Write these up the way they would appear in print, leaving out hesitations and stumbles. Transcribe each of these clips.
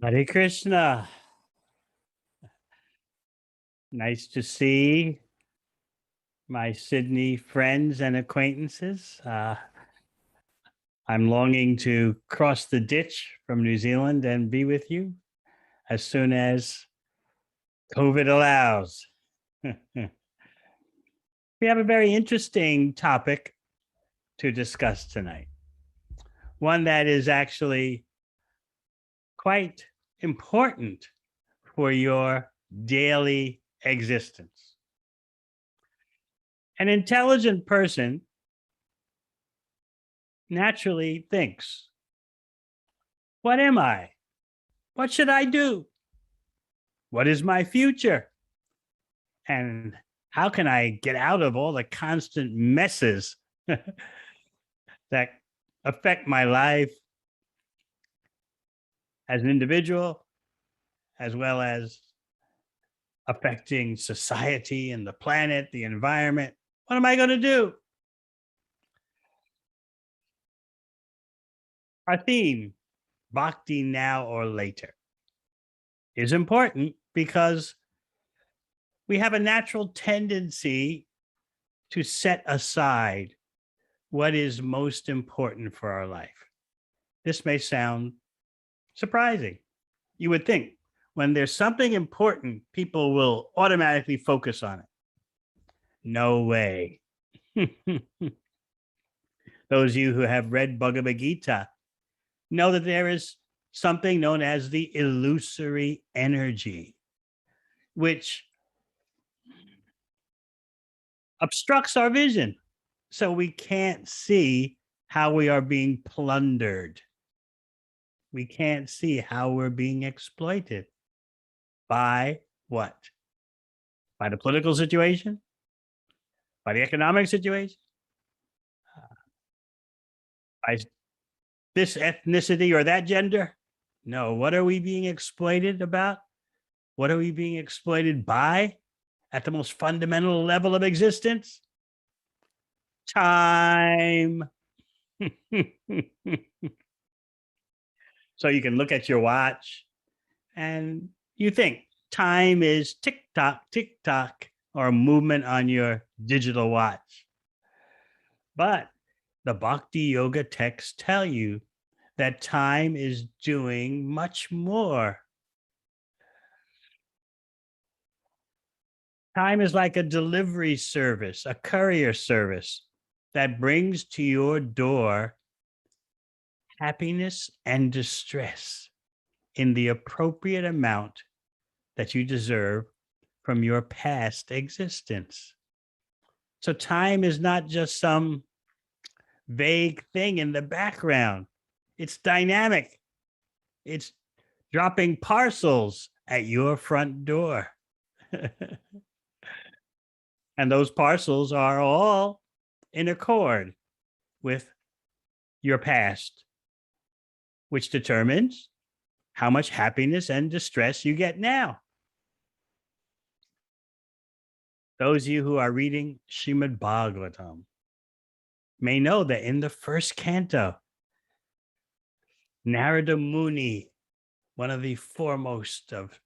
Hare Krishna. Nice to see my Sydney friends and acquaintances. I'm longing to cross the ditch from New Zealand and be with you as soon as COVID allows. We have a very interesting topic to discuss tonight, one that is actually quite important for your daily existence. An intelligent person naturally thinks, what am I? What should I do? What is my future? And how can I get out of all the constant messes that affect my life as an individual, as well as affecting society and the planet, the environment? What am I going to do? Our theme, Bhakti now or later, is important because we have a natural tendency to set aside what is most important for our life. This may sound surprising. You would think when there's something important, people will automatically focus on it. No way. Those of you who have read Bhagavad Gita know that there is something known as the illusory energy, which obstructs our vision. So we can't see how we are being plundered. We can't see how we're being exploited. By what? By the political situation? By the economic situation? By this ethnicity or that gender? No. What are we being exploited about? What are we being exploited by at the most fundamental level of existence? Time. So you can look at your watch and you think time is tick tock, or a movement on your digital watch. But the Bhakti Yoga texts tell you that time is doing much more. Time is like a delivery service, a courier service that brings to your door happiness and distress in the appropriate amount that you deserve from your past existence. So time is not just some vague thing in the background. It's dynamic. It's dropping parcels at your front door. And those parcels are all in accord with your past, which determines how much happiness and distress you get now. Those of you who are reading Srimad Bhagavatam may know that in the first canto, Narada Muni, one of the foremost of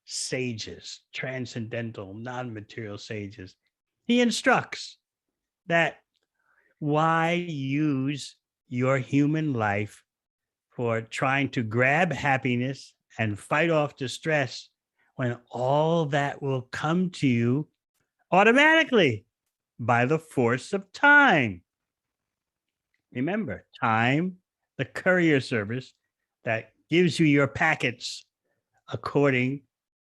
sages, transcendental, non-material sages, he instructs that why use your human life for trying to grab happiness and fight off distress when all that will come to you automatically by the force of time. Remember, time, the courier service that gives you your packets according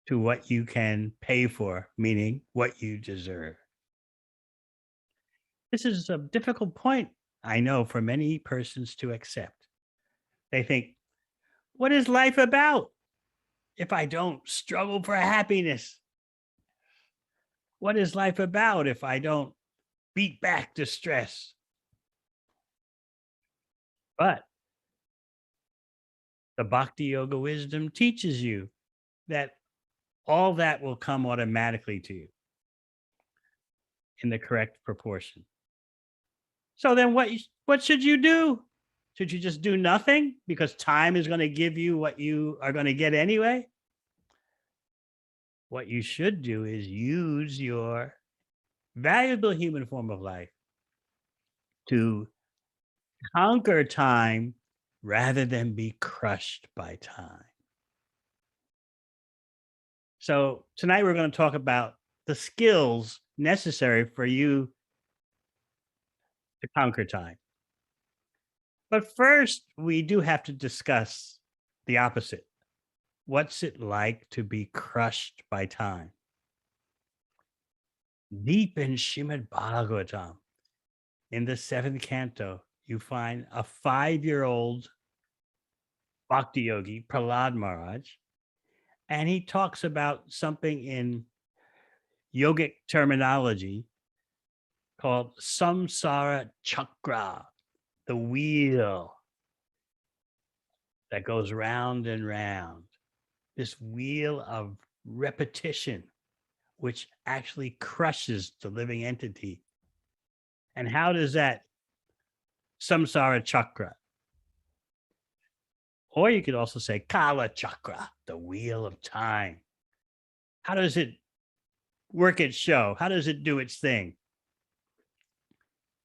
to what you can pay for, meaning what you deserve. This is a difficult point, I know, for many persons to accept. They think, what is life about if I don't struggle for happiness? What is life about if I don't beat back distress? But the Bhakti Yoga wisdom teaches you that all that will come automatically to you in the correct proportion. So then what should you do? Should you just do nothing because time is going to give you what you are going to get anyway? What you should do is use your valuable human form of life to conquer time rather than be crushed by time. So tonight we're going to talk about the skills necessary for you to conquer time. But first, we do have to discuss the opposite. What's it like to be crushed by time? Deep in Srimad Bhagavatam, in the 7th canto, you find a 5-year-old Bhakti Yogi, Prahlad Maharaj, and he talks about something in yogic terminology called samsara chakra, the wheel that goes round and round, this wheel of repetition, which actually crushes the living entity. And how does that samsara chakra, or you could also say kala chakra, the wheel of time, how does it work its show? How does it do its thing?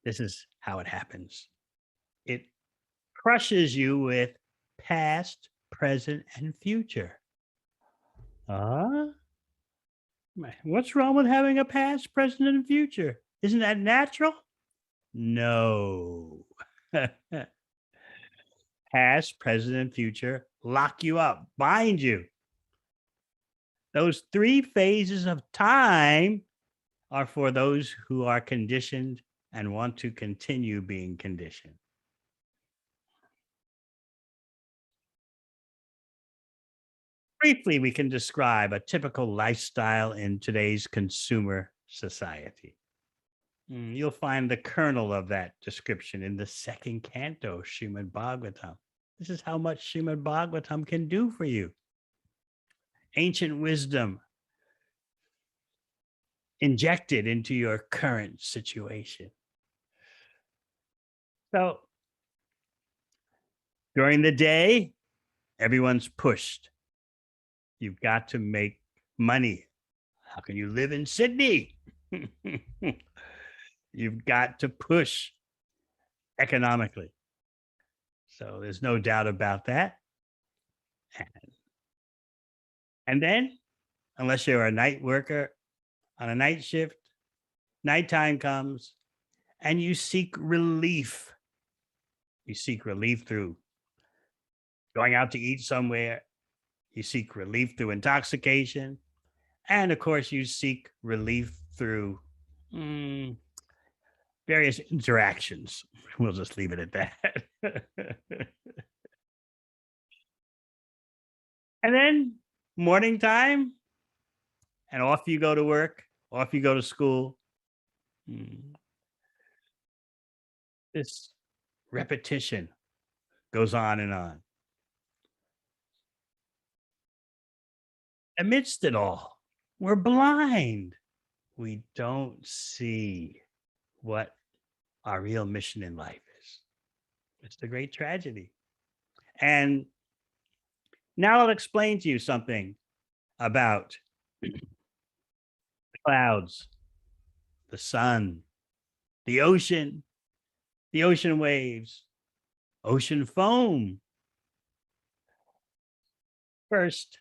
This is how it happens. It crushes you with past, present, and future. What's wrong with having a past, present, and future? Isn't that natural? No. Past, present, and future lock you up, bind you. Those 3 phases of time are for those who are conditioned and want to continue being conditioned. Briefly, we can describe a typical lifestyle in today's consumer society. You'll find the kernel of that description in the 2nd canto, Srimad Bhagavatam. This is how much Srimad Bhagavatam can do for you. Ancient wisdom injected into your current situation. So during the day, everyone's pushed. You've got to make money. How can you live in Sydney? You've got to push economically. So there's no doubt about that. And then, unless you're a night worker on a night shift, nighttime comes and you seek relief. You seek relief through going out to eat somewhere. You seek relief through intoxication. And of course, you seek relief through various interactions. We'll just leave it at that. And then morning time, and off you go to work, off you go to school. This repetition goes on and on. Amidst it all, we're blind. We don't see what our real mission in life is. It's the great tragedy. And now I'll explain to you something about the clouds, the sun, the ocean waves, ocean foam. First,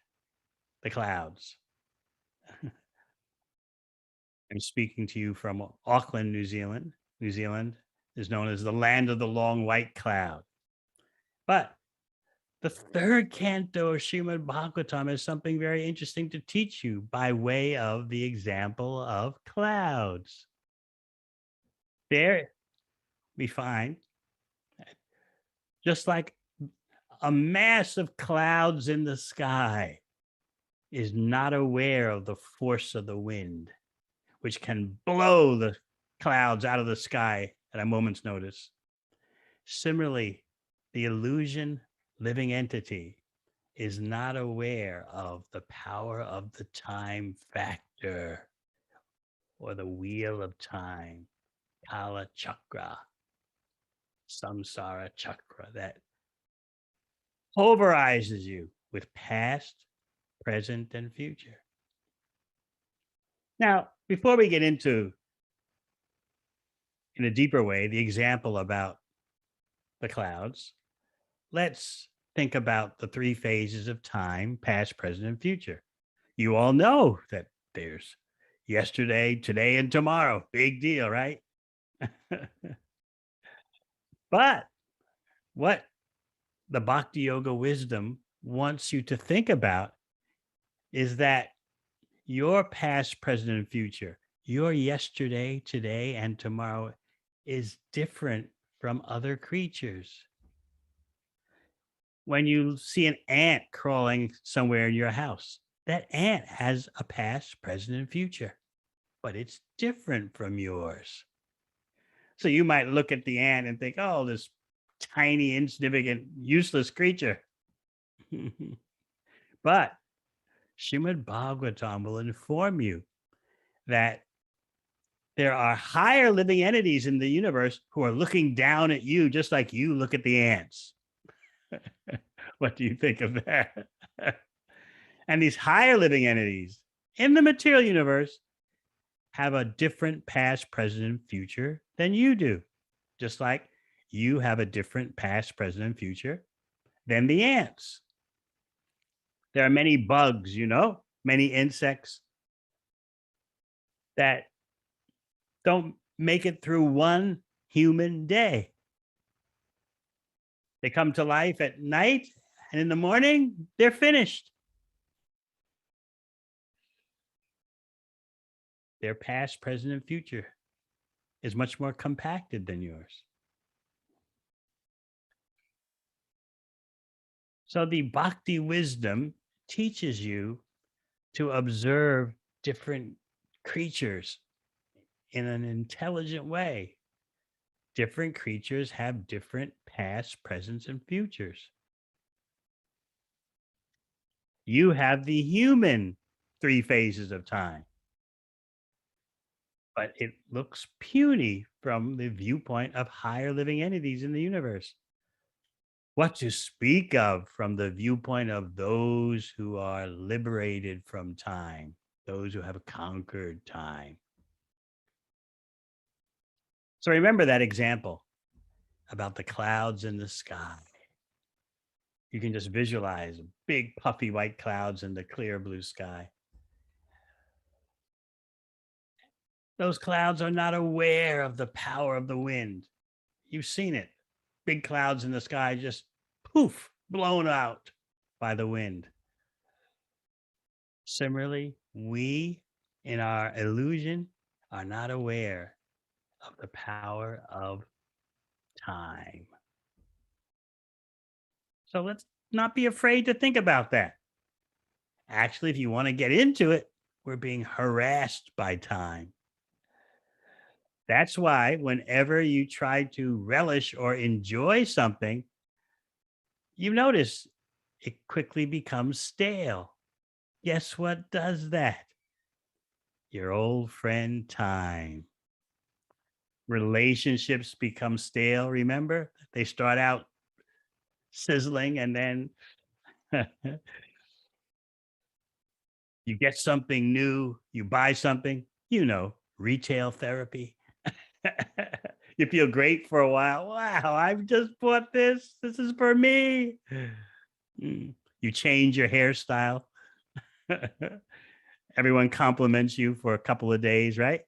the clouds. I'm speaking to you from Auckland, New Zealand. New Zealand is known as the land of the long white cloud. But the 3rd canto of Srimad Bhagavatam is something very interesting to teach you by way of the example of clouds. There we find, just like a mass of clouds in the sky is not aware of the force of the wind, which can blow the clouds out of the sky at a moment's notice. Similarly, the illusion living entity is not aware of the power of the time factor or the wheel of time, Kala Chakra. samsara chakra that pulverizes you with past, present, and future. Now, before we get into, in a deeper way, the example about the clouds, let's think about the three phases of time: past, present, and future. You all know that there's yesterday, today, and tomorrow. Big deal, right? But what the Bhakti Yoga wisdom wants you to think about is that your past, present, and future, your yesterday, today, and tomorrow is different from other creatures. When you see an ant crawling somewhere in your house, that ant has a past, present, and future, but it's different from yours. So you might look at the ant and think, oh, this tiny, insignificant, useless creature. But Srimad Bhagavatam will inform you that there are higher living entities in the universe who are looking down at you just like you look at the ants. What do you think of that? And these higher living entities in the material universe have a different past, present, and future than you do. Just like you have a different past, present, and future than the ants. There are many bugs, many insects that don't make it through one human day. They come to life at night, and in the morning, they're finished. Their past, present, and future is much more compacted than yours. So the Bhakti wisdom teaches you to observe different creatures in an intelligent way. Different creatures have different past, presents, and futures. You have the human three phases of time, but it looks puny from the viewpoint of higher living entities in the universe. What to speak of from the viewpoint of those who are liberated from time, those who have conquered time. So remember that example about the clouds in the sky. You can just visualize big puffy white clouds in the clear blue sky. Those clouds are not aware of the power of the wind. You've seen it. Big clouds in the sky just poof, blown out by the wind. Similarly, we in our illusion are not aware of the power of time. So let's not be afraid to think about that. Actually, if you want to get into it, we're being harassed by time. That's why whenever you try to relish or enjoy something, you notice it quickly becomes stale. Guess what does that? Your old friend time. Relationships become stale, remember? They start out sizzling and then you get something new, you buy something, retail therapy. You feel great for a while. Wow, I've just bought this. This is for me. You change your hairstyle. Everyone compliments you for a couple of days, right?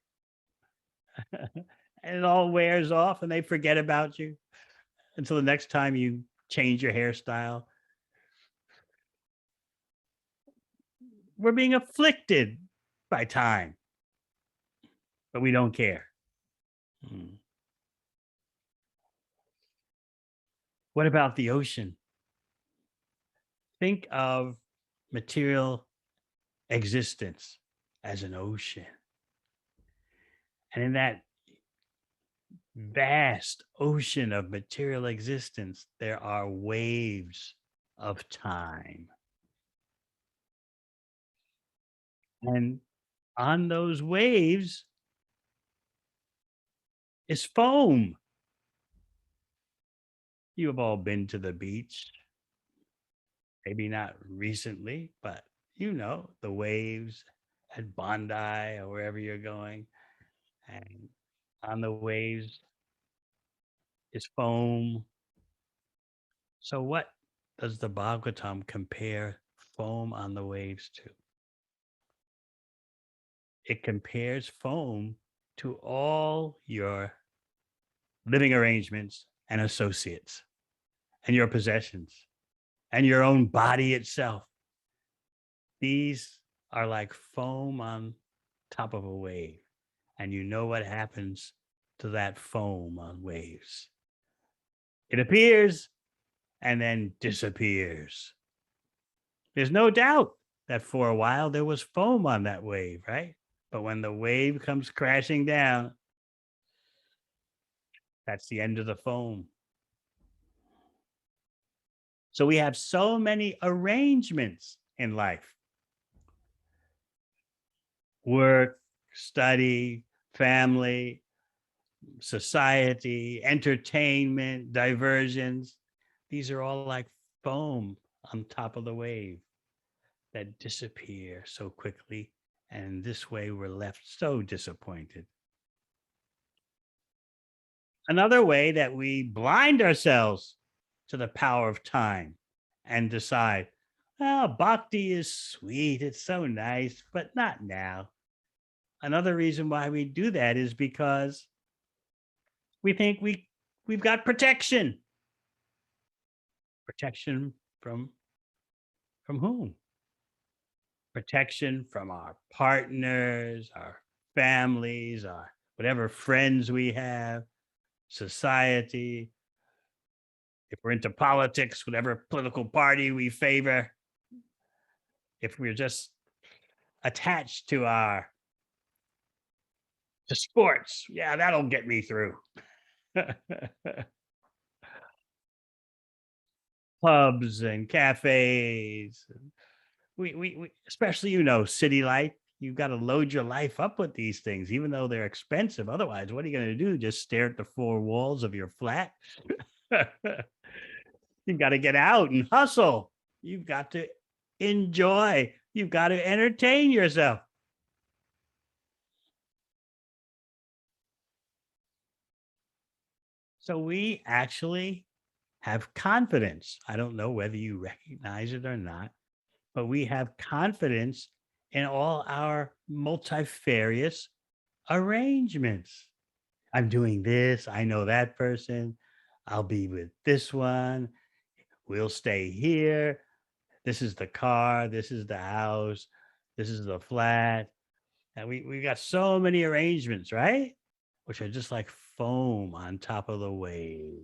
And it all wears off and they forget about you until the next time you change your hairstyle. We're being afflicted by time, but we don't care. What about the ocean? Think of material existence as an ocean. And in that vast ocean of material existence, there are waves of time. And on those waves is foam. You have all been to the beach, maybe not recently, but the waves at Bondi or wherever you're going. And on the waves is foam. So, what does the Bhagavatam compare foam on the waves to? It compares foam to all your living arrangements and associates and your possessions and your own body itself. These are like foam on top of a wave. And you know what happens to that foam on waves. It appears and then disappears. There's no doubt that for a while there was foam on that wave, right? But when the wave comes crashing down, that's the end of the foam. So we have so many arrangements in life: work, study, family, society, entertainment, diversions. These are all like foam on top of the wave that disappear so quickly. And this way we're left so disappointed. Another way that we blind ourselves to the power of time and decide, oh, bhakti is sweet, it's so nice, but not now. Another reason why we do that is because we think we've got protection. Protection from whom? Protection from our partners, our families, our whatever friends we have, society. If we're into politics, whatever political party we favor. If we're just attached to sports, yeah, that'll get me through. Pubs and cafes. We especially, city life. You've got to load your life up with these things, even though they're expensive. Otherwise, what are you going to do? Just stare at the four walls of your flat? You've got to get out and hustle. You've got to enjoy. You've got to entertain yourself. So we actually have confidence. I don't know whether you recognize it or not, but we have confidence in all our multifarious arrangements. I'm doing this. I know that person. I'll be with this one. We'll stay here. This is the car. This is the house. This is the flat. And we got so many arrangements, right? Which are just like foam on top of the wave.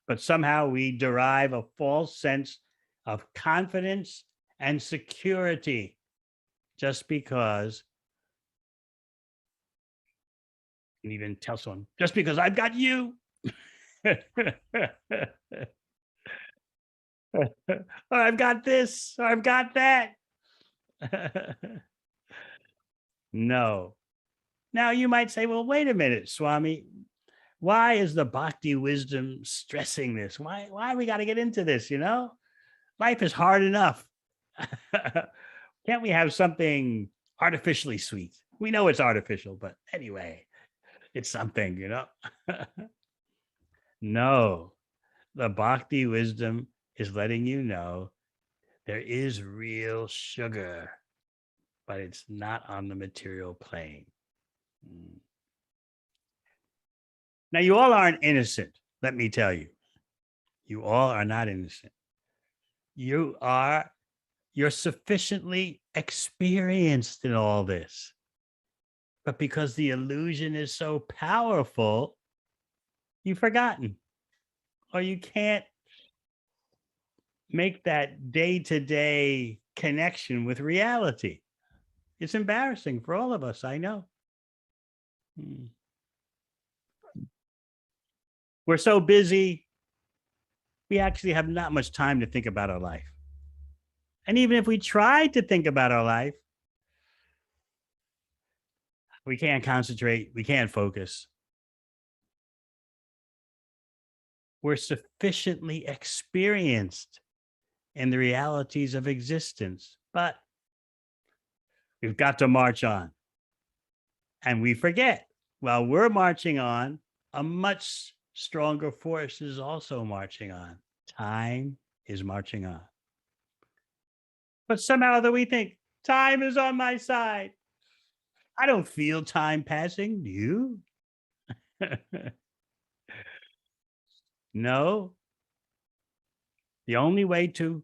But somehow we derive a false sense of confidence and security just because, and even tell someone, just because I've got you. Or I've got this, or I've got that. No. Now you might say, well, wait a minute, Swami. Why is the bhakti wisdom stressing this? Why we got to get into this? Life is hard enough. Can't we have something artificially sweet? We know it's artificial, but anyway, it's something. No, the bhakti wisdom is letting you know there is real sugar, but it's not on the material plane. Now, you all aren't innocent. Let me tell you, you all are not innocent. You're sufficiently experienced in all this. But because the illusion is so powerful, you've forgotten, or you can't make that day-to-day connection with reality. It's embarrassing for all of us, I know. We're so busy, we actually have not much time to think about our life. And even if we try to think about our life, we can't concentrate, we can't focus. we're sufficiently experienced in the realities of existence, but we've got to march on. And we forget while we're marching on, a much stronger force is also marching on. Time is marching on. But somehow that we think time is on my side. I don't feel time passing. Do you? No. The only way to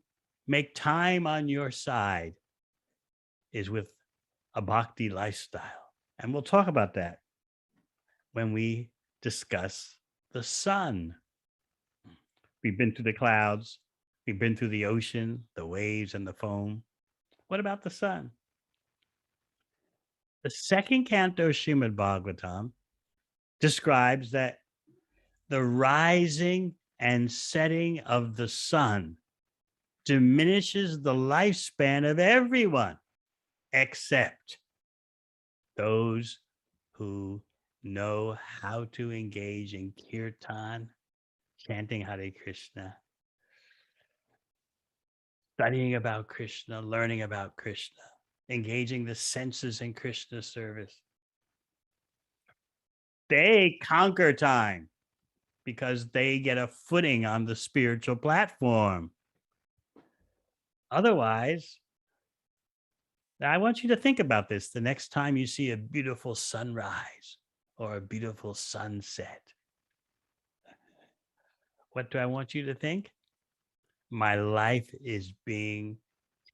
make time on your side is with a bhakti lifestyle. And we'll talk about that when we discuss the sun. We've been through the clouds, we've been through the ocean, the waves, and the foam. What about the sun? The second canto, Srimad Bhagavatam, describes that the rising and setting of the sun diminishes the lifespan of everyone except those who know how to engage in kirtan, chanting Hare Krishna, studying about Krishna, learning about Krishna, engaging the senses in Krishna service. They conquer time because they get a footing on the spiritual platform. Otherwise, I want you to think about this the next time you see a beautiful sunrise or a beautiful sunset. What do I want you to think? My life is being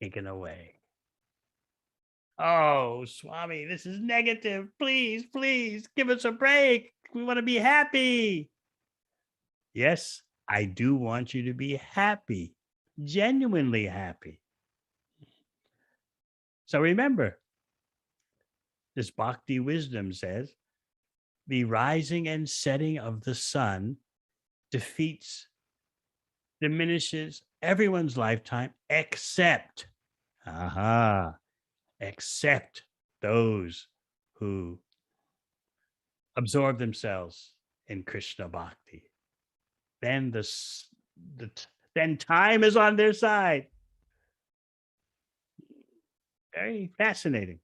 taken away. Oh, Swami, this is negative. Please, please give us a break. We want to be happy. Yes, I do want you to be happy, genuinely happy. So remember, this bhakti wisdom says the rising and setting of the sun diminishes everyone's lifetime except those who absorb themselves in Krishna bhakti. Then then time is on their side. Very fascinating.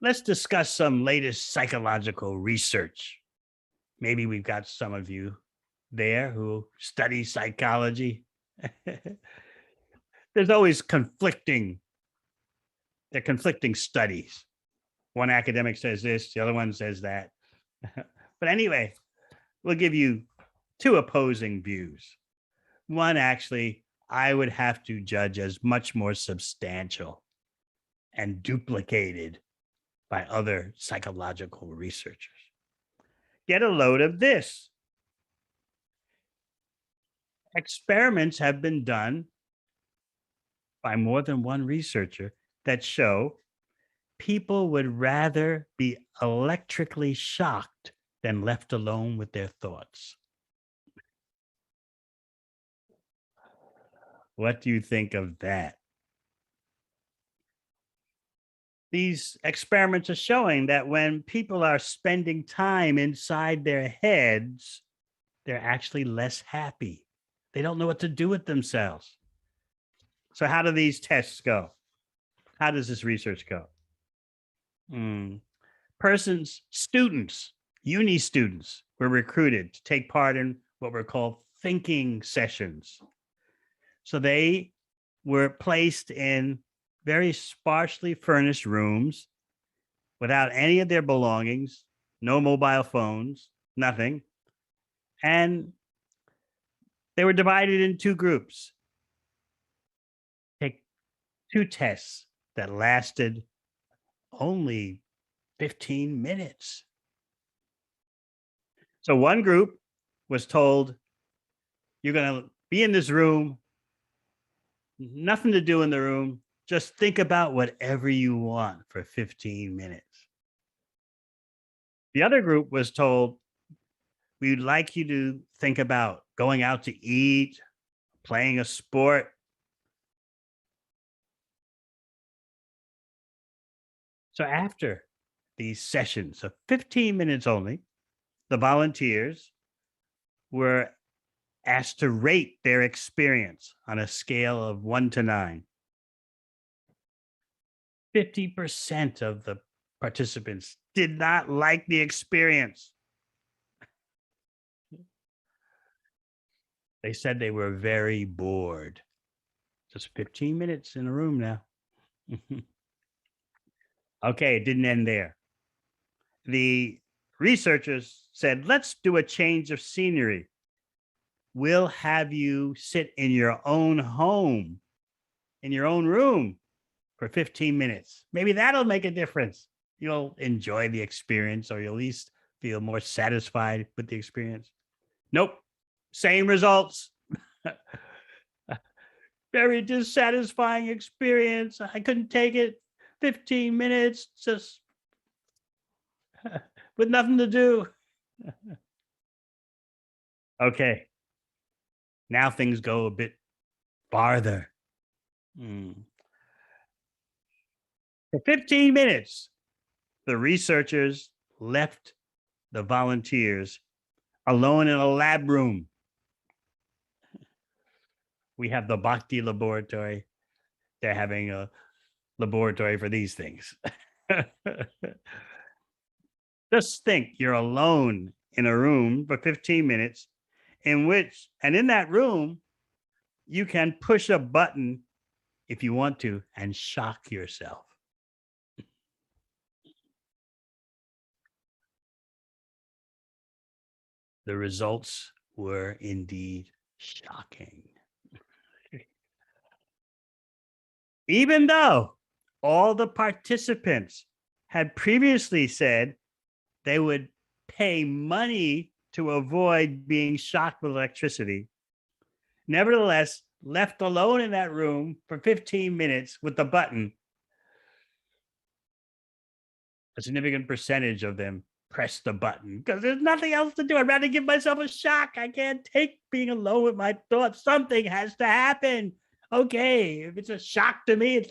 Let's discuss some latest psychological research. Maybe we've got some of you there who study psychology. There's always conflicting studies. One academic says this, the other one says that. But anyway, we'll give you two opposing views. One, actually, I would have to judge as much more substantial and duplicated by other psychological researchers. Get a load of this. Experiments have been done by more than one researcher that show people would rather be electrically shocked than left alone with their thoughts. What do you think of that? These experiments are showing that when people are spending time inside their heads, they're actually less happy. They don't know what to do with themselves. So how do these tests go? How does this research go? Students, uni students were recruited to take part in what were called thinking sessions. So they were placed in very sparsely furnished rooms without any of their belongings, no mobile phones, nothing. And they were divided in two groups. Take two tests that lasted only 15 minutes. So one group was told, you're going to be in this room, nothing to do in the room, just think about whatever you want for 15 minutes. The other group was told, we'd like you to think about going out to eat, playing a sport. So after these sessions of 15 minutes only, the volunteers were asked to rate their experience on a scale of 1 to 9. 50% of the participants did not like the experience. They said they were very bored. Just 15 minutes in a room now. Okay, it didn't end there. The researchers said, let's do a change of scenery. We'll have you sit in your own home, in your own room for 15 minutes. Maybe that'll make a difference. You'll enjoy the experience, or you'll at least feel more satisfied with the experience. Nope. Same results. Very dissatisfying experience. I couldn't take it. 15 minutes just with nothing to do. Okay. Now things go a bit farther. For 15 minutes, the researchers left the volunteers alone in a lab room. We have the Bhakti laboratory. They're having a laboratory for these things. Just think, you're alone in a room for 15 minutes in that room, you can push a button if you want to and shock yourself. The results were indeed shocking. Even though all the participants had previously said they would pay money to avoid being shocked with electricity, nevertheless, left alone in that room for 15 minutes with the button, a significant percentage of them press the button because there's nothing else to do. I'd rather give myself a shock. I can't take being alone with my thoughts. Something has to happen. Okay, if it's a shock to me,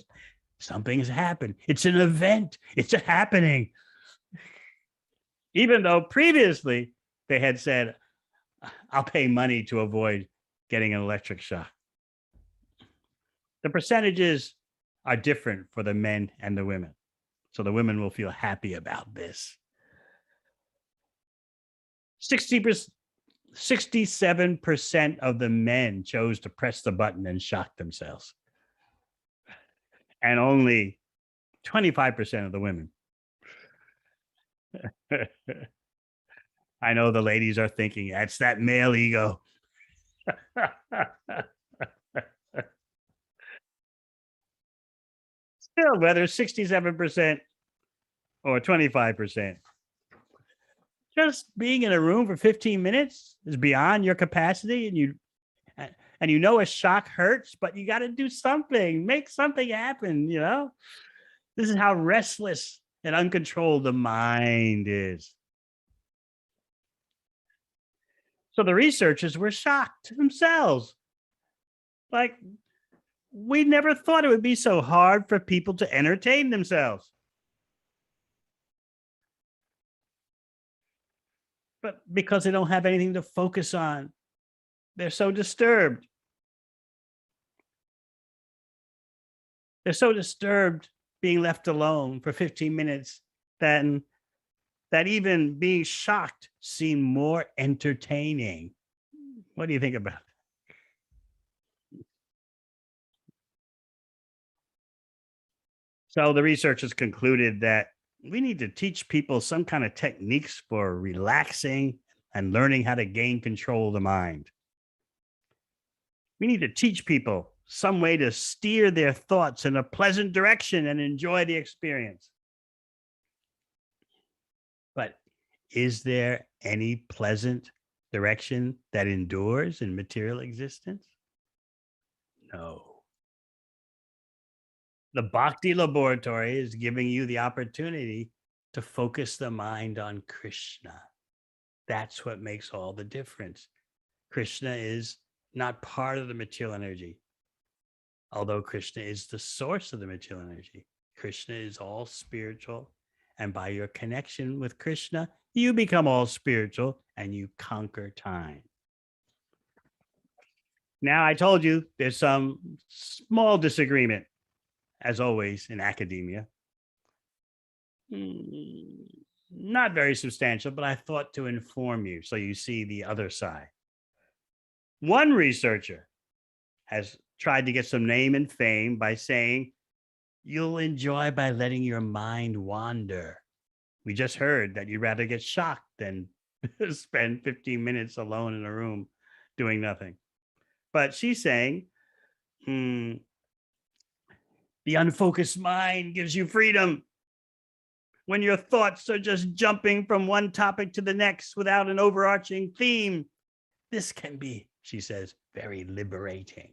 something's happened. It's an event. It's a happening. Even though previously they had said, I'll pay money to avoid getting an electric shock. The percentages are different for the men and the women. So the women will feel happy about this. 67% of the men chose to press the button and shock themselves. And only 25% of the women. I know the ladies are thinking, that's that male ego. Still, whether 67% or 25%, just being in a room for 15 minutes is beyond your capacity, and you know a shock hurts, but you got to do something, make something happen, you know? This is how restless and uncontrolled the mind is. So the researchers were shocked themselves. Like, we never thought it would be so hard for people to entertain themselves. But because they don't have anything to focus on, they're so disturbed. They're so disturbed being left alone for 15 minutes that even being shocked seemed more entertaining. What do you think about it? So the researchers concluded that we need to teach people some kind of techniques for relaxing and learning how to gain control of the mind. We need to teach people some way to steer their thoughts in a pleasant direction and enjoy the experience. But is there any pleasant direction that endures in material existence? No. The Bhakti Laboratory is giving you the opportunity to focus the mind on Krishna. That's what makes all the difference. Krishna is not part of the material energy, although Krishna is the source of the material energy. Krishna is all spiritual. And by your connection with Krishna, you become all spiritual and you conquer time. Now, I told you there's some small disagreement, as always, in academia. Not very substantial, but I thought to inform you so you see the other side. One researcher has tried to get some name and fame by saying, you'll enjoy by letting your mind wander. We just heard that you'd rather get shocked than spend 15 minutes alone in a room doing nothing. But she's saying, the unfocused mind gives you freedom. When your thoughts are just jumping from one topic to the next without an overarching theme, this can be, she says, very liberating.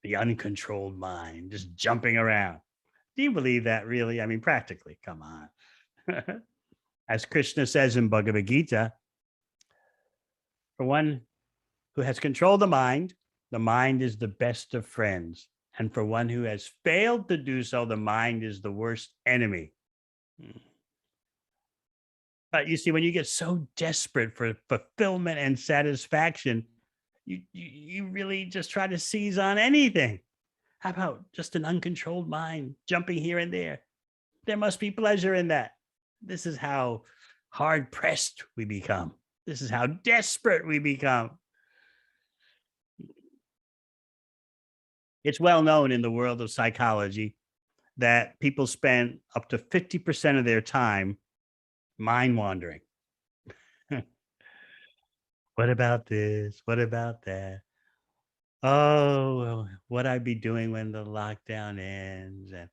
The uncontrolled mind just jumping around. Do you believe that really? I mean, practically, come on. As Krishna says in Bhagavad Gita, for one who has controlled the mind is the best of friends. And for one who has failed to do so, the mind is the worst enemy. But you see, when you get so desperate for fulfillment and satisfaction, you really just try to seize on anything. How about just an uncontrolled mind jumping here and there? There must be pleasure in that. This is how hard pressed we become. This is how desperate we become. It's well known in the world of psychology that people spend up to 50% of their time mind wandering. What about this? What about that? Oh, well, what I'd be doing when the lockdown ends? And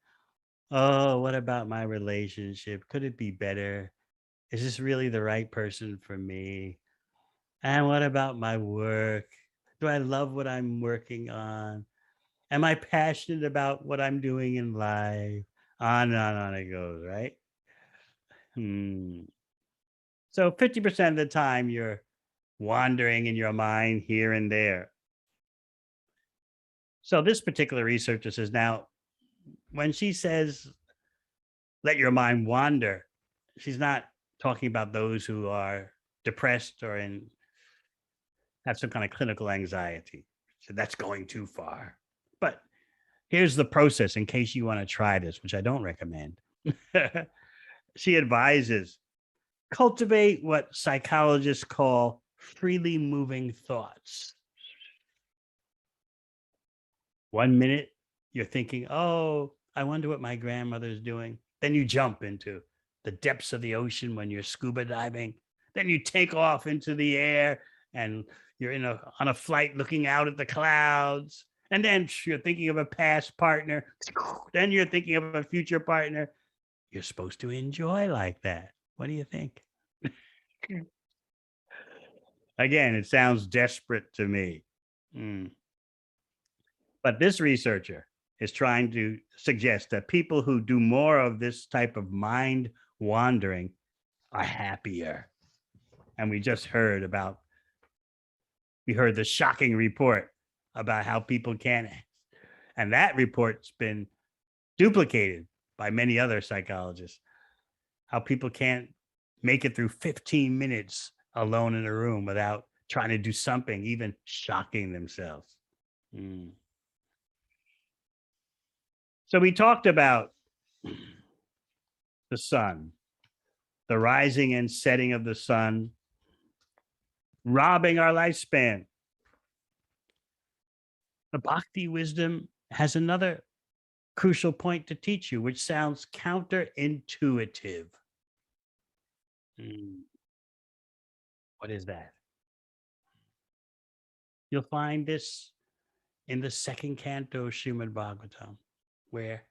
oh, what about my relationship? Could it be better? Is this really the right person for me? And what about my work? Do I love what I'm working on? Am I passionate about what I'm doing in life? On and on it goes, right? So 50% of the time you're wandering in your mind here and there. So this particular researcher says, now, when she says, let your mind wander, she's not talking about those who are depressed or have some kind of clinical anxiety. So that's going too far. But here's the process in case you want to try this, which I don't recommend. She advises, cultivate what psychologists call freely moving thoughts. 1 minute, you're thinking, oh, I wonder what my grandmother's doing. Then you jump into the depths of the ocean when you're scuba diving. Then you take off into the air and you're on a flight looking out at the clouds. And then you're thinking of a past partner. Then you're thinking of a future partner. You're supposed to enjoy like that. What do you think? Again, it sounds desperate to me. But this researcher is trying to suggest that people who do more of this type of mind wandering are happier. And we heard the shocking report about how people can't, and that report's been duplicated by many other psychologists, how people can't make it through 15 minutes alone in a room without trying to do something, even shocking themselves. So we talked about the sun, the rising and setting of the sun, robbing our lifespan. The Bhakti wisdom has another crucial point to teach you, which sounds counterintuitive. What is that? You'll find this in the second canto of Srimad Bhagavatam, where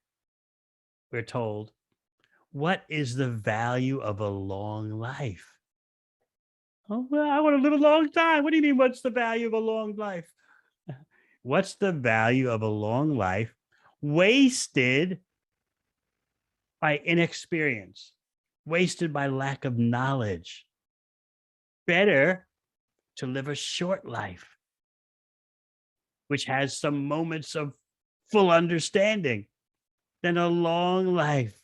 we're told, what is the value of a long life? Oh, well, I want to live a long time. What do you mean, what's the value of a long life? What's the value of a long life wasted by inexperience, wasted by lack of knowledge? Better to live a short life, which has some moments of full understanding, than a long life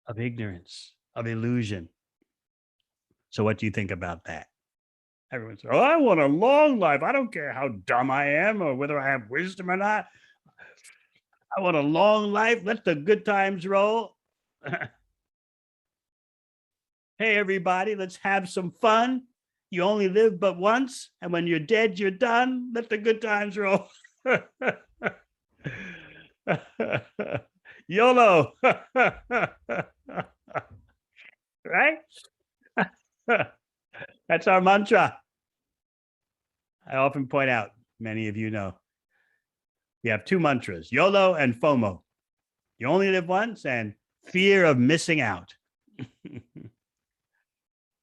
of ignorance, of illusion. So what do you think about that? Everyone says, oh, I want a long life. I don't care how dumb I am or whether I have wisdom or not. I want a long life. Let the good times roll. Hey, everybody, let's have some fun. You only live but once. And when you're dead, you're done. Let the good times roll. YOLO. Right? That's our mantra. I often point out, many of you know, we have two mantras, YOLO and FOMO. You only live once, and fear of missing out.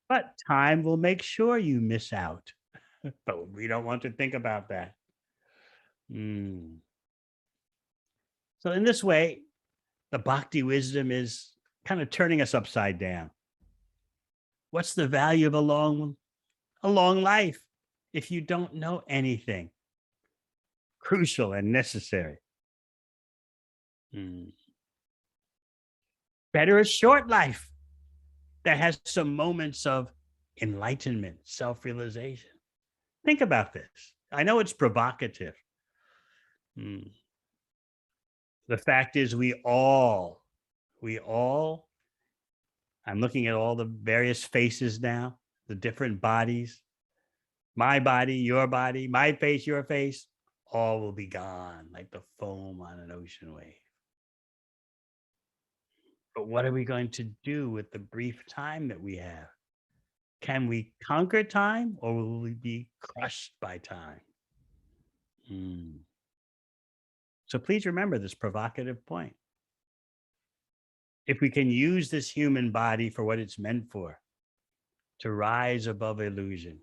But time will make sure you miss out. But we don't want to think about that. So in this way, the bhakti wisdom is kind of turning us upside down. What's the value of a long life if you don't know anything crucial and necessary? Better a short life that has some moments of enlightenment, self-realization. Think about this. I know it's provocative. The fact is we all, I'm looking at all the various faces now, the different bodies, my body, your body, my face, your face, all will be gone like the foam on an ocean wave. But what are we going to do with the brief time that we have? Can we conquer time, or will we be crushed by time? So please remember this provocative point. If we can use this human body for what it's meant for, to rise above illusion,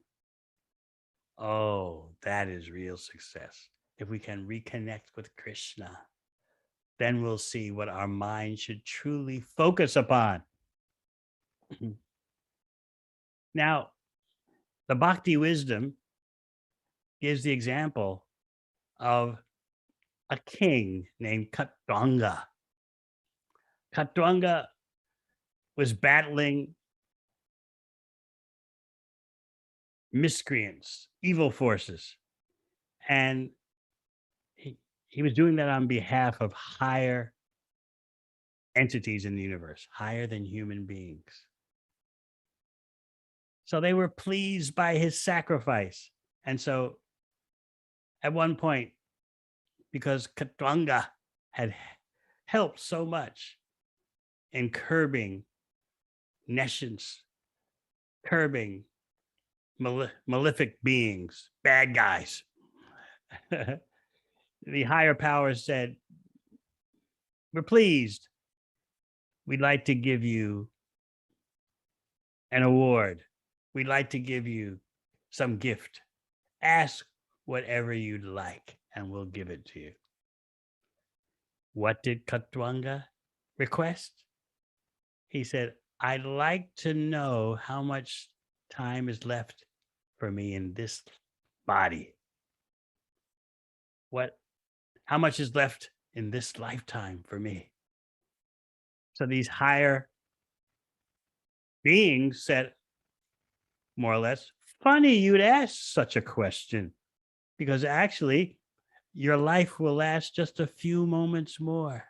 oh, that is real success. If we can reconnect with Krishna, then we'll see what our mind should truly focus upon. Now, the bhakti wisdom gives the example of a king named Katwanga. Katwanga was battling miscreants, evil forces, and he was doing that on behalf of higher entities in the universe, higher than human beings. So they were pleased by his sacrifice. And so at one point, because Katwanga had helped so much in curbing nescience, curbing malefic beings, bad guys, the higher powers said, we're pleased. We'd like to give you an award. We'd like to give you some gift. Ask whatever you'd like, and we'll give it to you. What did Katwanga request? He said, I'd like to know how much time is left for me in this body. How much is left in this lifetime for me? So these higher beings said, more or less, funny you'd ask such a question, because actually your life will last just a few moments more.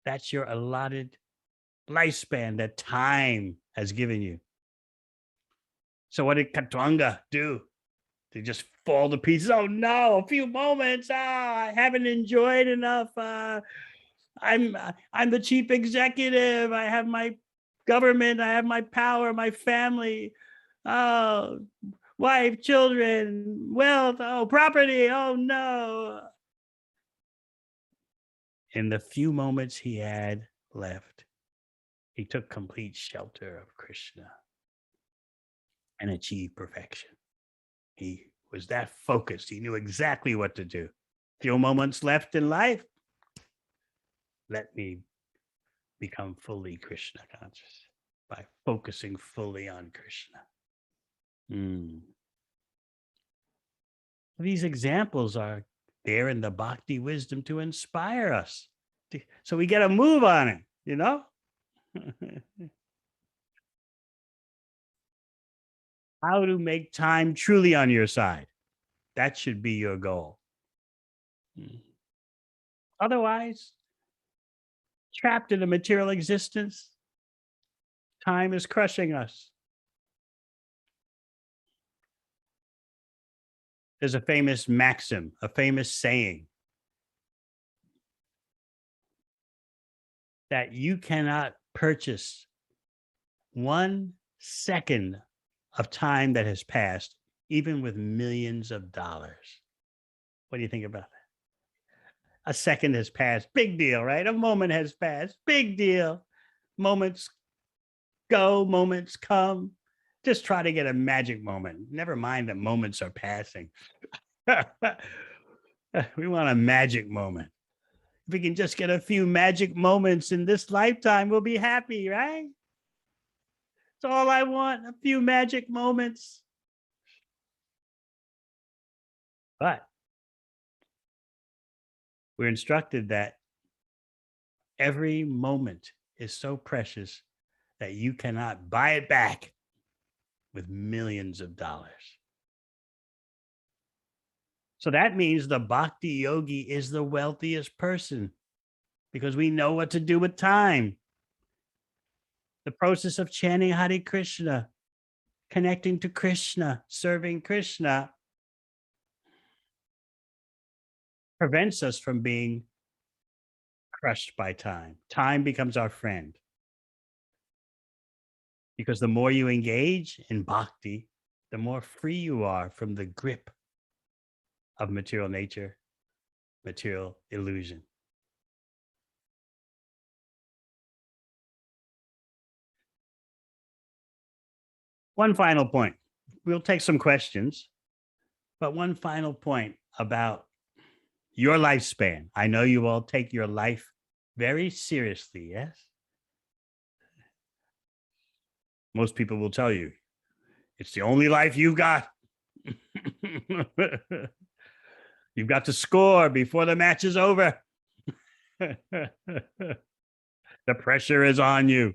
That's your allotted lifespan that time has given you. So what did Katwanga do? They just fall to pieces. Oh no, a few moments. I haven't enjoyed enough. I'm the chief executive. I have my government. I have my power, my family. Oh, wife, children, wealth, oh, property. Oh no. In the few moments he had left, he took complete shelter of Krishna and achieved perfection. He was that focused. He knew exactly what to do. Few moments left in life. Let me become fully Krishna conscious by focusing fully on Krishna. These examples are there in the bhakti wisdom to inspire us. So we get a move on it, you know? how to make time truly on your side. That should be your goal. Otherwise, trapped in a material existence, time is crushing us. There's a famous maxim, a famous saying that you cannot purchase 1 second of time that has passed, even with millions of dollars. What do you think about that? A second has passed, big deal, right? A moment has passed, big deal. Moments go, moments come. Just try to get a magic moment. Never mind that moments are passing. We want a magic moment. If we can just get a few magic moments in this lifetime, we'll be happy, right? That's all I want, a few magic moments. But we're instructed that every moment is so precious that you cannot buy it back with millions of dollars. So that means the Bhakti Yogi is the wealthiest person because we know what to do with time. The process of chanting Hare Krishna, connecting to Krishna, serving Krishna, prevents us from being crushed by time. Time becomes our friend. Because the more you engage in bhakti, the more free you are from the grip of material nature, material illusion. One final point. We'll take some questions, but one final point about your lifespan. I know you all take your life very seriously, yes? Most people will tell you, it's the only life you've got. You've got to score before the match is over. The pressure is on you.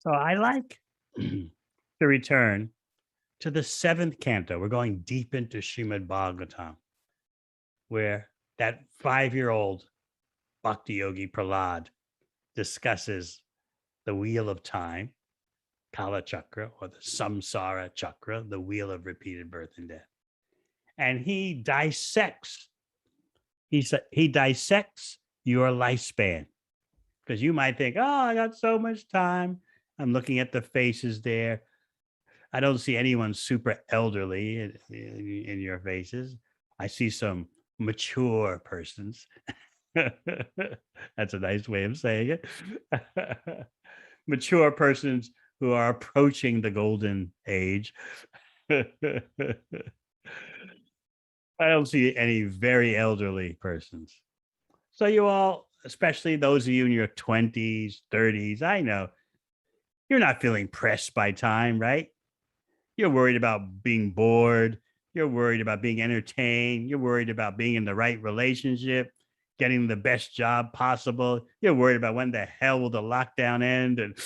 So I like to return to the 7th canto. We're going deep into Srimad Bhagavatam, where that 5-year-old Bhakti Yogi Prahlad discusses the wheel of time, Kala Chakra, or the Samsara Chakra, the wheel of repeated birth and death. And he dissects your lifespan. Because you might think, oh, I got so much time. I'm looking at the faces there. I don't see anyone super elderly in your faces. I see some mature persons. That's a nice way of saying it. Mature persons who are approaching the golden age. I don't see any very elderly persons. So you all, especially those of you in your 20s, 30s, I know you're not feeling pressed by time, right? You're worried about being bored. You're worried about being entertained. You're worried about being in the right relationship, getting the best job possible. You're worried about when the hell will the lockdown end. And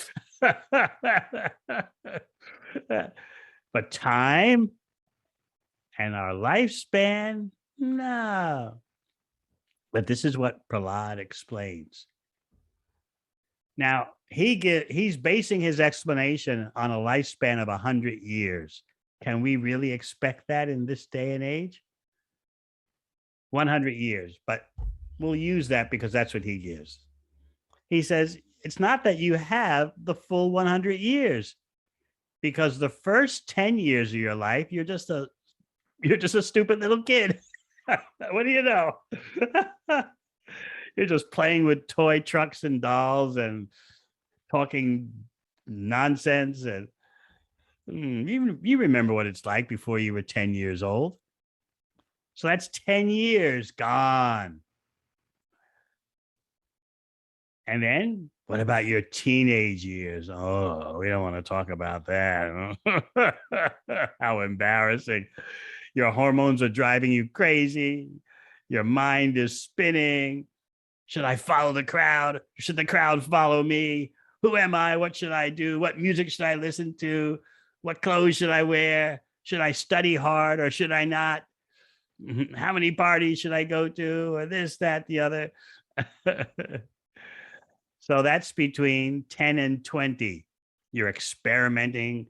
but time and our lifespan, no. But this is what Prahlad explains. Now, he's basing his explanation on a lifespan of 100 years. Can we really expect that in this day and age? 100 years, but we'll use that because that's what he gives. He says, it's not that you have the full 100 years, because the first 10 years of your life, you're just a stupid little kid. What do you know? You're just playing with toy trucks and dolls and talking nonsense. And you remember what it's like before you were 10 years old. So that's 10 years gone. And then what about your teenage years? Oh, we don't want to talk about that. How embarrassing. Your hormones are driving you crazy. Your mind is spinning. Should I follow the crowd? Should the crowd follow me? Who am I? What should I do? What music should I listen to? What clothes should I wear? Should I study hard or should I not? How many parties should I go to? Or this, that, the other. So that's between 10 and 20. You're experimenting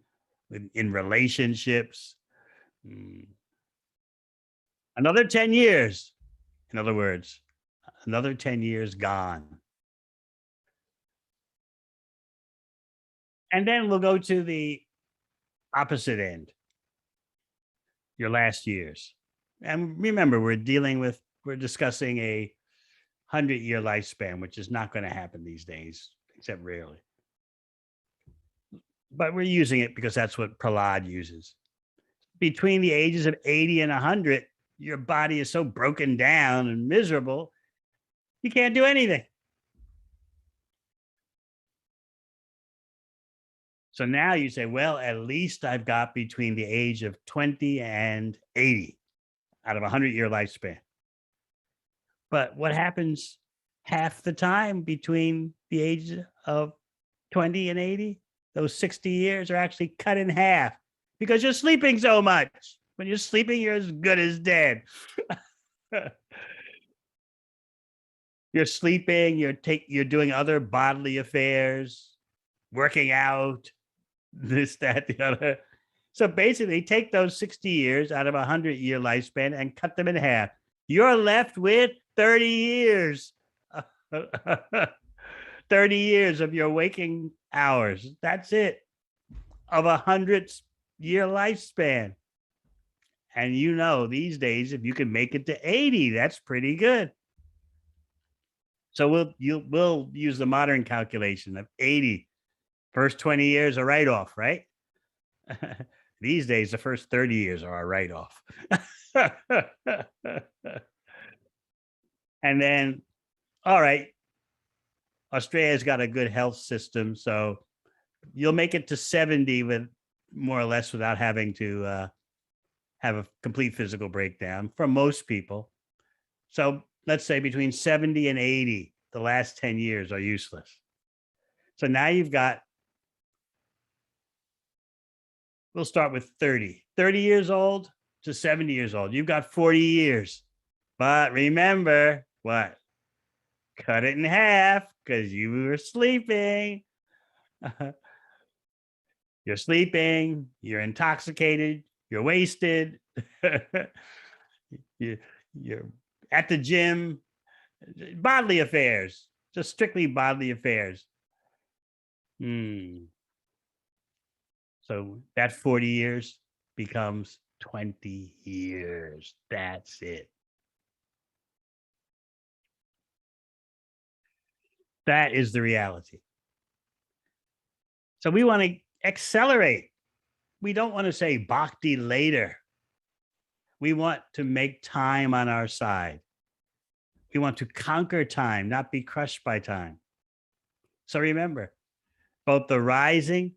in relationships. Another 10 years. In other words, another 10 years gone. And then we'll go to the opposite end, your last years. And remember, we're discussing a 100-year lifespan, which is not going to happen these days, except rarely. But we're using it because that's what Prahlad uses. Between the ages of 80 and 100, your body is so broken down and miserable, you can't do anything. So now you say, well, at least I've got between the age of 20 and 80 out of a 100-year lifespan. But what happens half the time between the age of 20 and 80? Those 60 years are actually cut in half because you're sleeping so much. When you're sleeping, you're as good as dead. You're sleeping, you're doing other bodily affairs, working out, this, that, the other. So basically, take those 60 years out of a 100-year lifespan and cut them in half. You're left with 30 years. 30 years of your waking hours. That's it. Of a 100-year lifespan. And you know, these days, if you can make it to 80, that's pretty good. So we'll use the modern calculation of 80. First 20 years are write-off, right? These days, the first 30 years are a write-off. And then, all right, Australia's got a good health system, so you'll make it to 70 with more or less without having to have a complete physical breakdown for most people. So let's say between 70 and 80, the last 10 years are useless. So now you've got, we'll start with 30 years old to 70 years old. You've got 40 years. But remember what? Cut it in half because you were sleeping. You're sleeping, you're intoxicated, you're wasted, you're at the gym, bodily affairs, just strictly bodily affairs. So that 40 years becomes 20 years. That's it. That is the reality. So we want to accelerate. We don't want to say bhakti later. We want to make time on our side. We want to conquer time, not be crushed by time. So remember, both the rising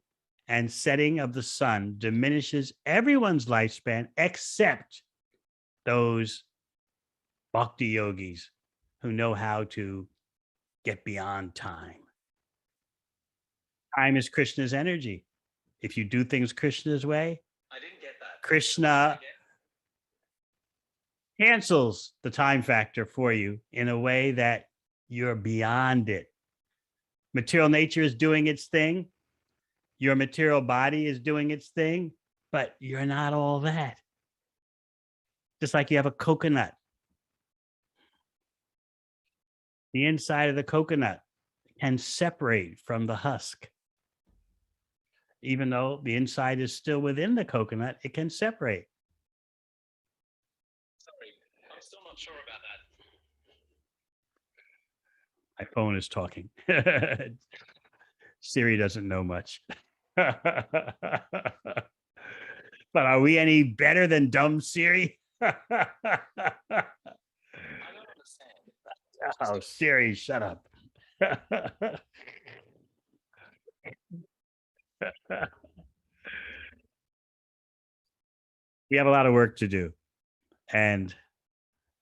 and setting of the sun diminishes everyone's lifespan except those bhakti yogis who know how to get beyond time. Time is Krishna's energy. If you do things Krishna's way, I didn't get that. Krishna cancels the time factor for you in a way that you're beyond it. Material nature is doing its thing. Your material body is doing its thing, but you're not all that. Just like you have a coconut. The inside of the coconut can separate from the husk. Even though the inside is still within the coconut, it can separate. Sorry, I'm still not sure about that. My phone is talking. Siri doesn't know much. But are we any better than dumb Siri? I don't understand. Oh, Siri, shut up. We have a lot of work to do. And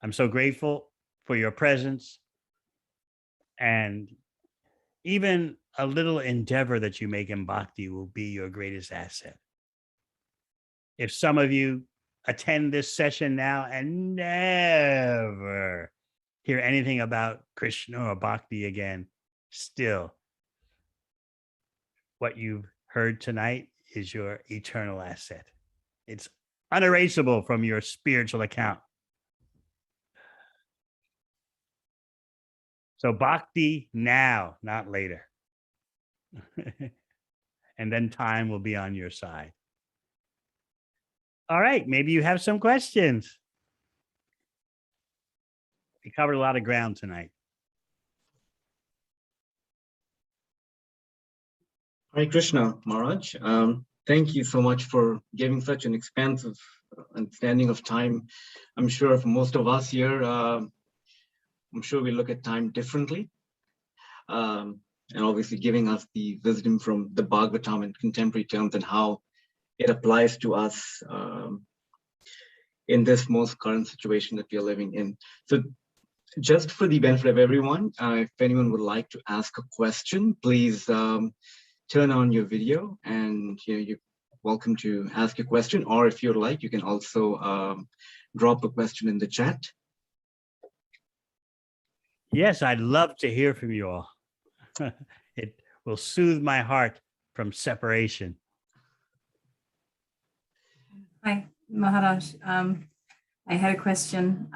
I'm so grateful for your presence. And even a little endeavor that you make in bhakti will be your greatest asset. If some of you attend this session now and never hear anything about Krishna or bhakti again, still, what you've heard tonight is your eternal asset. It's unerasable from your spiritual account. So bhakti now, not later. And then time will be on your side. All right, maybe you have some questions. We covered a lot of ground tonight. Hare Krishna, Maharaj. Thank you so much for giving such an expansive understanding of time. I'm sure for most of us here, I'm sure we look at time differently. And obviously giving us the wisdom from the Bhagavatam in contemporary terms and how it applies to us in this most current situation that we are living in. So just for the benefit of everyone, if anyone would like to ask a question, please turn on your video and you're welcome to ask a question, or if you'd like, you can also drop a question in the chat. Yes, I'd love to hear from you all. It will soothe my heart from separation. Hi, Maharaj. I had a question.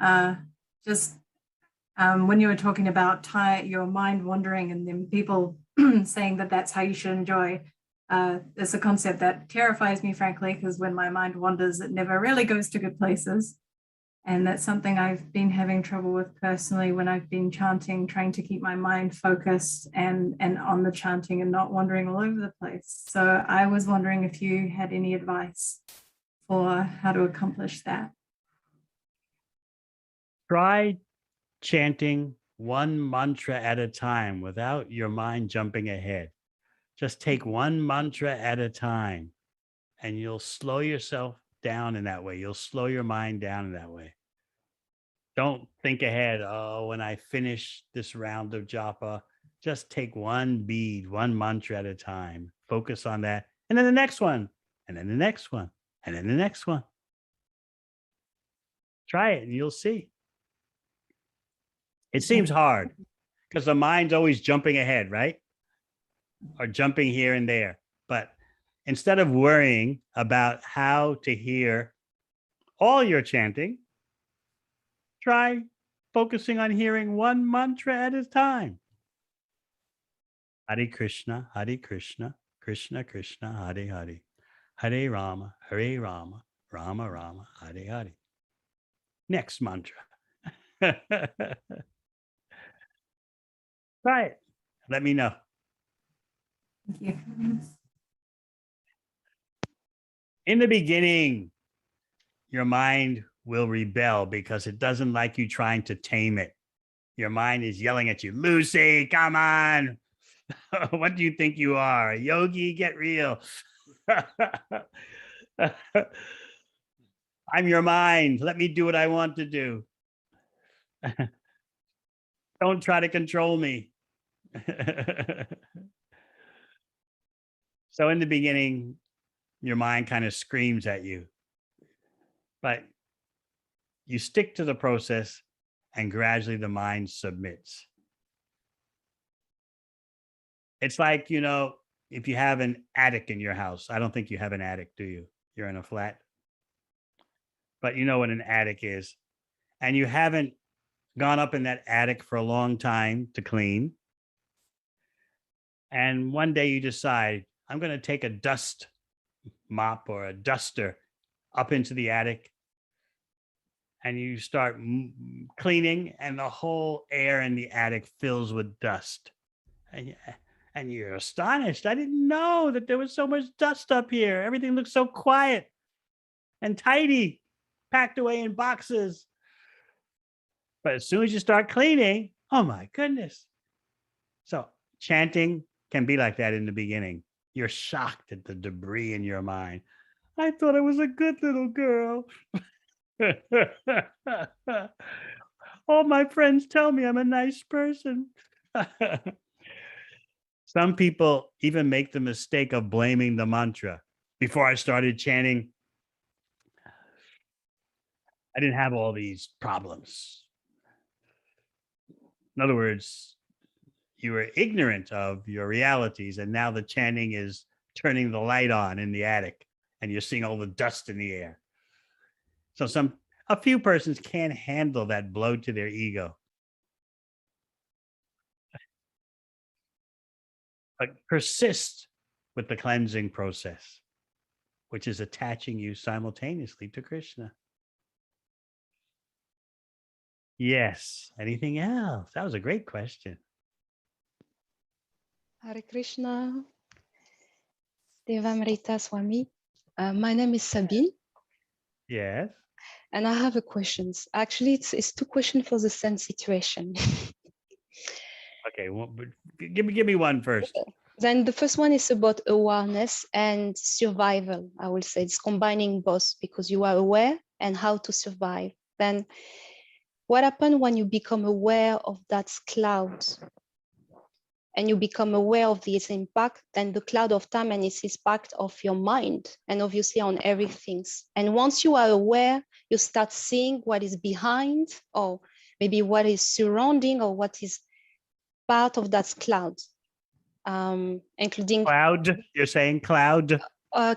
When you were talking about your mind wandering and then people saying that that's how you should enjoy, it's a concept that terrifies me, frankly, because when my mind wanders, it never really goes to good places. And that's something I've been having trouble with personally when I've been chanting, trying to keep my mind focused and on the chanting and not wandering all over the place. So I was wondering if you had any advice for how to accomplish that. Try chanting one mantra at a time without your mind jumping ahead. Just take one mantra at a time and you'll slow yourself down in that way. You'll slow your mind down in that way. Don't think ahead. Oh, when I finish this round of japa, just take one bead, one mantra at a time. Focus on that. And then the next one, and then the next one, and then the next one. Try it and you'll see. It seems hard because the mind's always jumping ahead, right? Or jumping here and there. But instead of worrying about how to hear all your chanting, try focusing on hearing one mantra at a time. Hare Krishna, Krishna Krishna, Hare Hare, Hare Rama, Rama Rama, Hare Hare. Next mantra. Try it. Let me know. Thank you. In the beginning, your mind will rebel because it doesn't like you trying to tame it. Your mind is yelling at you, Lucy, come on. What do you think you are? A yogi? Get real. I'm your mind. Let me do what I want to do. Don't try to control me. So in the beginning, your mind kind of screams at you, but you stick to the process and gradually the mind submits. It's like, if you have an attic in your house, I don't think you have an attic, do you? You're in a flat, but you know what an attic is, and you haven't gone up in that attic for a long time to clean. And one day you decide, I'm going to take a dust mop or a duster up into the attic, and you start cleaning, and the whole air in the attic fills with dust. And you're astonished. I didn't know that there was so much dust up here. Everything looks so quiet and tidy, packed away in boxes. But as soon as you start cleaning, oh my goodness. So chanting can be like that in the beginning. You're shocked at the debris in your mind. I thought I was a good little girl. All my friends tell me I'm a nice person. Some people even make the mistake of blaming the mantra. Before I started chanting, I didn't have all these problems. In other words, you were ignorant of your realities, and now the chanting is turning the light on in the attic, and you're seeing all the dust in the air. So a few persons can't handle that blow to their ego. But persist with the cleansing process, which is attaching you simultaneously to Krishna. Yes. Anything else? That was a great question. Hare Krishna, Devamrita Swami. My name is Sabine, Yes. and I have a question. Actually, it's two questions for the same situation. Okay. Well, give me one first. Then the first one is about awareness and survival. I will say it's combining both because you are aware and how to survive. Then what happens when you become aware of that cloud and you become aware of its impact, then the cloud of time and its impact of your mind and obviously on everything. And once you are aware, you start seeing what is behind or maybe what is surrounding or what is part of that cloud. Including Cloud. You're saying cloud?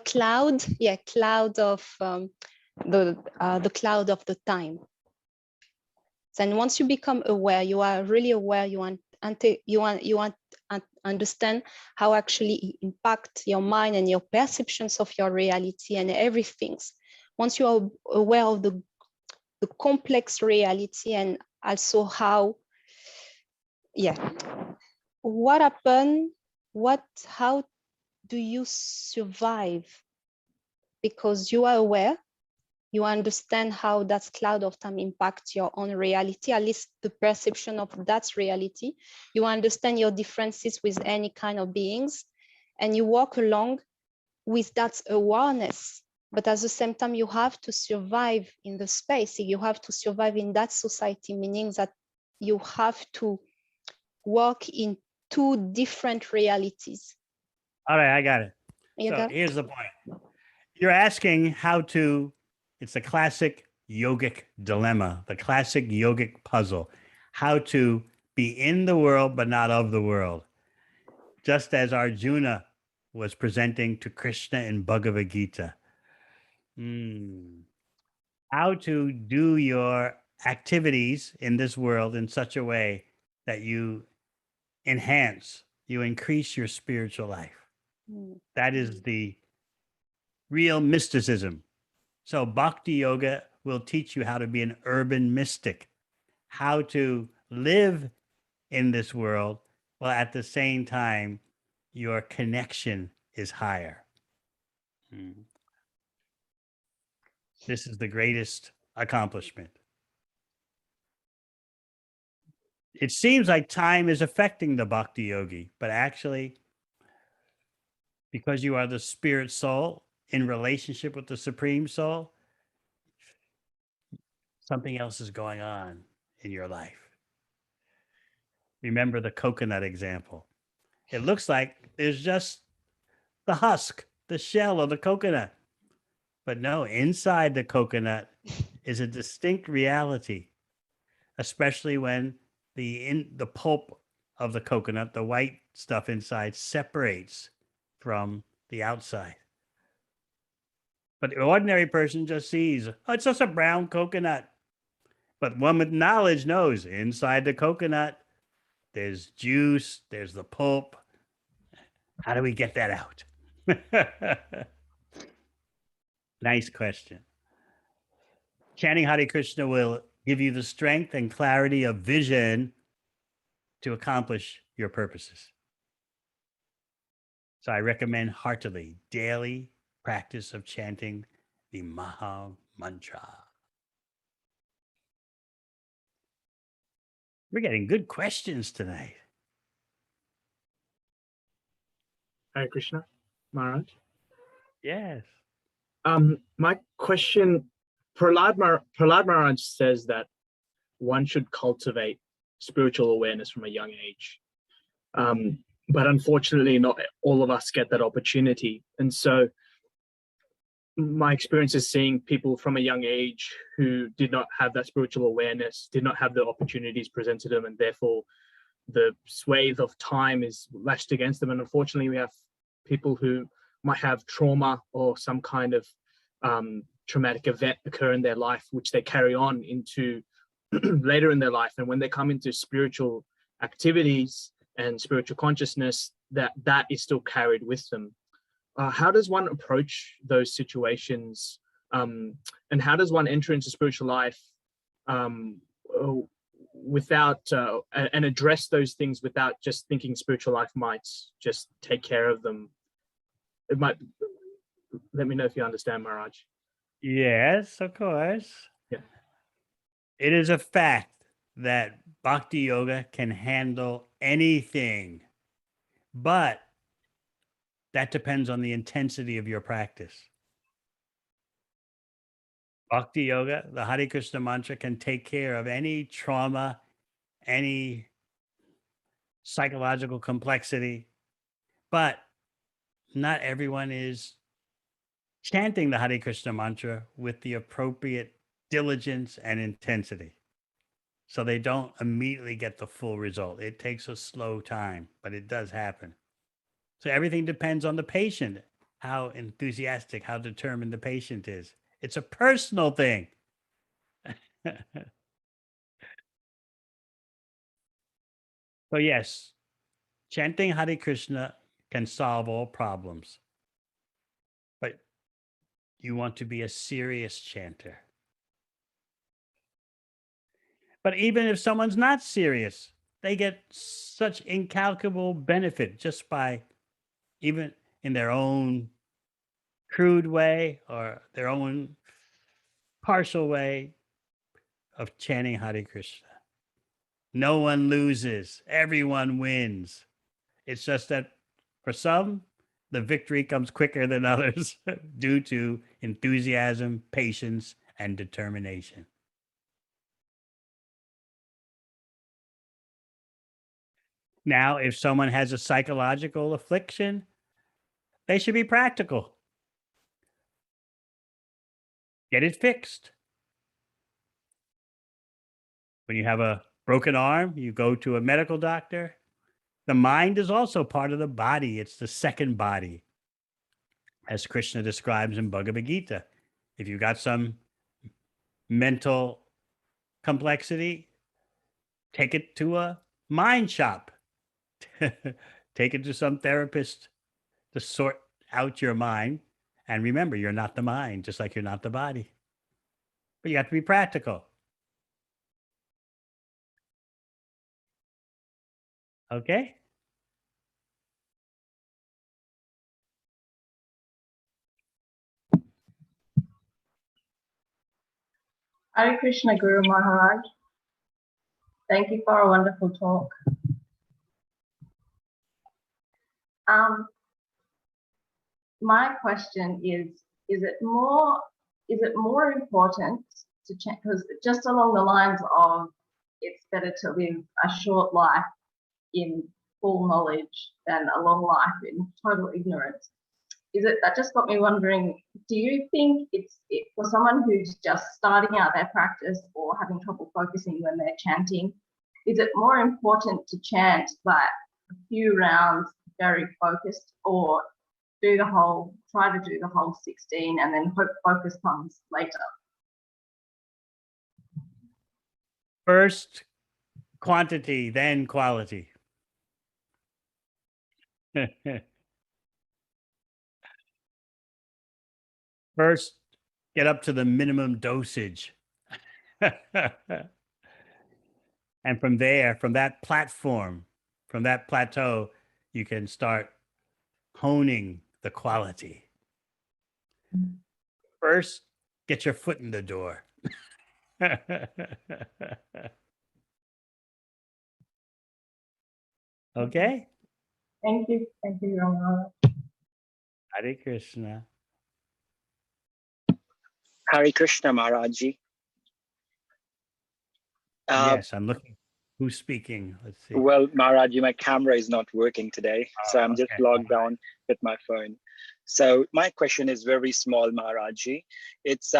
Cloud, yeah, cloud of the cloud of the time. Then once you become aware, you are really aware. You want to understand how actually it impact your mind and your perceptions of your reality and everything. Once you are aware of the complex reality and also how, yeah. What happened? How do you survive? Because you are aware, you understand how that cloud of time impacts your own reality, at least the perception of that reality. You understand your differences with any kind of beings, and you walk along with that awareness. But at the same time, you have to survive in the space. You have to survive in that society, meaning that you have to work in two different realities. All right, I got it. You So got? here's the point. You're asking how to, it's a classic yogic dilemma, the classic yogic puzzle, how to be in the world but not of the world. Just as Arjuna was presenting to Krishna in Bhagavad Gita. How to do your activities in this world in such a way that you increase your spiritual life. That is the real mysticism. So Bhakti Yoga will teach you how to be an urban mystic, how to live in this world, while at the same time, your connection is higher. This is the greatest accomplishment. It seems like time is affecting the Bhakti Yogi, but actually, because you are the spirit soul in relationship with the Supreme Soul, something else is going on in your life. Remember the coconut example. It looks like there's just the husk, the shell of the coconut. But no, inside the coconut is a distinct reality, especially when the pulp of the coconut, the white stuff inside, separates from the outside. But the ordinary person just sees, oh, it's just a brown coconut. But one with knowledge knows inside the coconut, there's juice, there's the pulp. How do we get that out? Nice question. Chanting Hare Krishna will give you the strength and clarity of vision to accomplish your purposes. So I recommend heartily daily practice of chanting the Maha Mantra. We're getting good questions tonight. Hare Krishna, Maharaj. Yes. My question, Prahlad Maharaj says that one should cultivate spiritual awareness from a young age. but unfortunately, not all of us get that opportunity. And so my experience is seeing people from a young age who did not have that spiritual awareness, did not have the opportunities presented to them, and therefore the swathe of time is lashed against them. And unfortunately, we have people who might have trauma or some kind of traumatic event occur in their life, which they carry on into later in their life. And when they come into spiritual activities and spiritual consciousness, that is still carried with them. How does one approach those situations, and how does one enter into spiritual life without and address those things without just thinking spiritual life might just take care of them? It might. Let me know if you understand, Maharaj. Yes, of course. Yeah. It is a fact that Bhakti Yoga can handle anything, but that depends on the intensity of your practice. Bhakti Yoga, the Hare Krishna mantra, can take care of any trauma, any psychological complexity, but not everyone is chanting the Hare Krishna mantra with the appropriate diligence and intensity. So they don't immediately get the full result. It takes a slow time, but it does happen. So everything depends on the patient, how enthusiastic, how determined the patient is. It's a personal thing. So yes, chanting Hare Krishna can solve all problems. But you want to be a serious chanter. But even if someone's not serious, they get such incalculable benefit just by, even in their own crude way or their own partial way of chanting Hare Krishna. No one loses, everyone wins. It's just that for some, the victory comes quicker than others due to enthusiasm, patience, and determination. Now, if someone has a psychological affliction, they should be practical. Get it fixed. When you have a broken arm, you go to a medical doctor. The mind is also part of the body. It's the second body, as Krishna describes in Bhagavad Gita. If you've got some mental complexity, take it to a mind shop. Take it to some therapist to sort out your mind. And remember, you're not the mind, just like you're not the body. But you have to be practical. Okay? Hare Krishna, Guru Maharaj. Thank you for a wonderful talk. My question is it more important to change, because just along the lines of it's better to live a short life in full knowledge than a long life in total ignorance. That just got me wondering, do you think it's for someone who's just starting out their practice or having trouble focusing when they're chanting, is it more important to chant like a few rounds very focused, or try to do the whole 16 and then hope focus comes later? First quantity, then quality. First, get up to the minimum dosage. And from there, from that platform, from that plateau, you can start honing the quality. First, get your foot in the door. Okay? Thank you, Ramana. Hare Krishna. Hare Krishna Maharaj ji. Yes, I'm looking. Who's speaking? Let's see. Well, Maharaj, my camera is not working today, so I'm just okay. logged on with my phone. So my question is very small, Maharajji. It's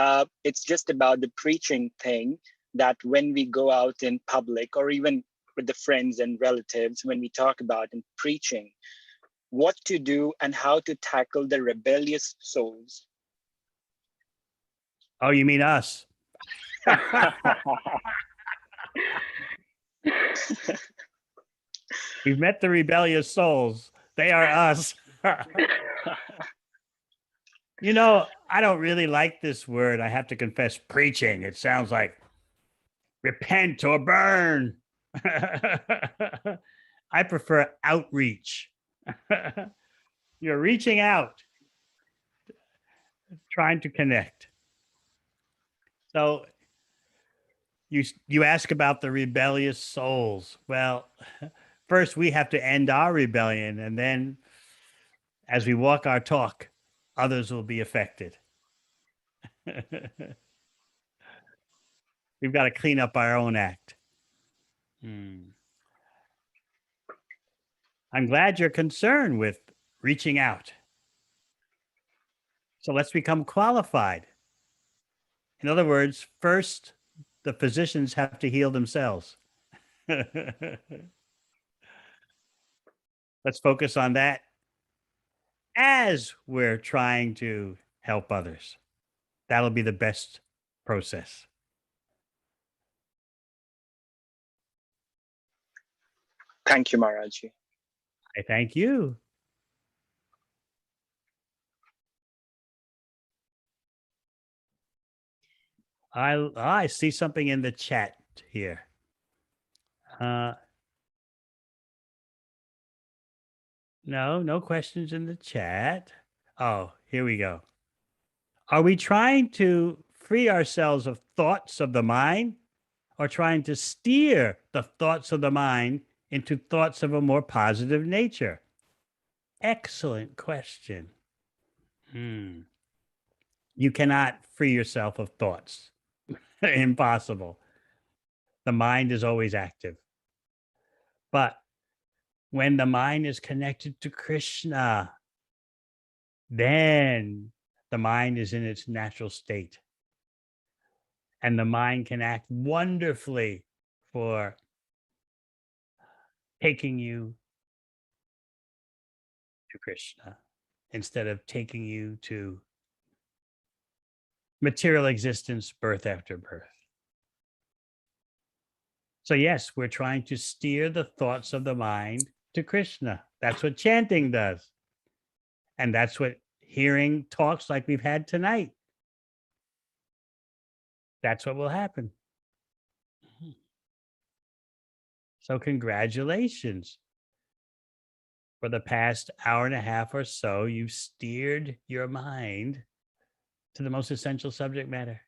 just about the preaching thing, that when we go out in public or even with the friends and relatives, when we talk about in preaching, what to do and how to tackle the rebellious souls. Oh, you mean us? We've met the rebellious souls. They are us. You know, I don't really like this word. I have to confess, preaching. It sounds like repent or burn. I prefer outreach. You're reaching out, trying to connect. So you ask about the rebellious souls. Well, first we have to end our rebellion, and then as we walk our talk, others will be affected. We've got to clean up our own act. I'm glad you're concerned with reaching out. So let's become qualified. In other words, first, the physicians have to heal themselves. Let's focus on that as we're trying to help others. That'll be the best process. Thank you, Maharajji. I thank you. I see something in the chat here. No questions in the chat. Oh, here we go. Are we trying to free ourselves of thoughts of the mind, or trying to steer the thoughts of the mind into thoughts of a more positive nature? Excellent question. You cannot free yourself of thoughts. Impossible. The mind is always active. But when the mind is connected to Krishna, then the mind is in its natural state. And the mind can act wonderfully for taking you to Krishna instead of taking you to material existence, birth after birth. So yes, we're trying to steer the thoughts of the mind to Krishna. That's what chanting does. And that's what hearing talks like we've had tonight. That's what will happen. So congratulations. For the past hour and a half or so, you've steered your mind to the most essential subject matter.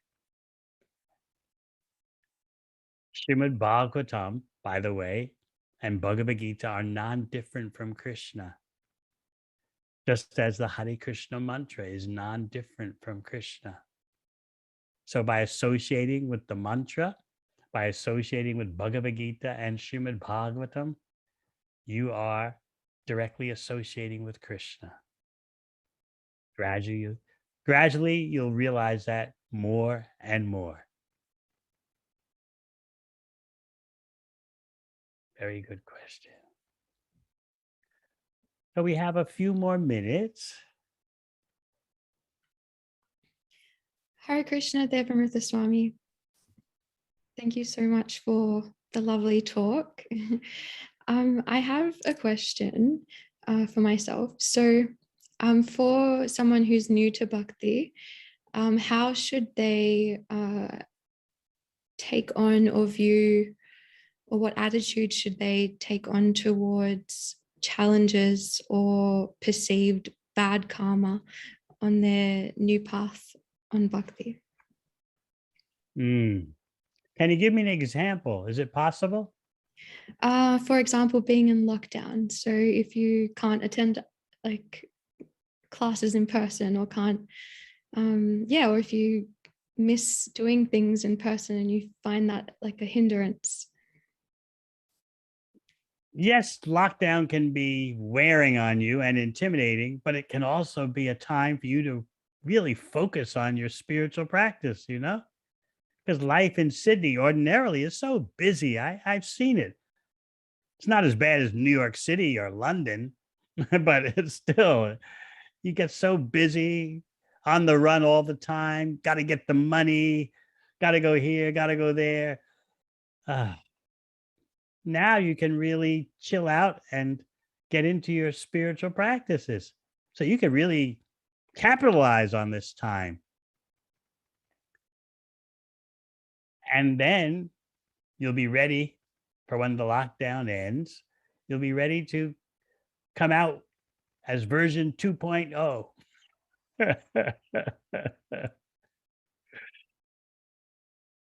Srimad Bhagavatam, by the way, and Bhagavad Gita are non-different from Krishna. Just as the Hare Krishna mantra is non-different from Krishna. So by associating with the mantra, by associating with Bhagavad Gita and Srimad Bhagavatam, you are directly associating with Krishna. Gradually, you'll realize that more and more. Very good question. So we have a few more minutes. Hare Krishna, Devamrita Swami. Thank you so much for the lovely talk. I have a question for myself. So for someone who's new to Bhakti, how should they take on or view, or what attitude should they take on towards challenges or perceived bad karma on their new path on Bhakti? Can you give me an example? Is it possible? For example, being in lockdown. So if you can't attend like classes in person, or can't, or if you miss doing things in person and you find that like a hindrance. yes, lockdown can be wearing on you and intimidating, but it can also be a time for you to really focus on your spiritual practice, because life in Sydney ordinarily is so busy. I've seen it. It's not as bad as New York City or London, but it's still, you get so busy, on the run all the time, got to get the money, got to go here, got to go there. Now you can really chill out and get into your spiritual practices. So you can really capitalize on this time. And then you'll be ready for when the lockdown ends. You'll be ready to come out as version 2.0.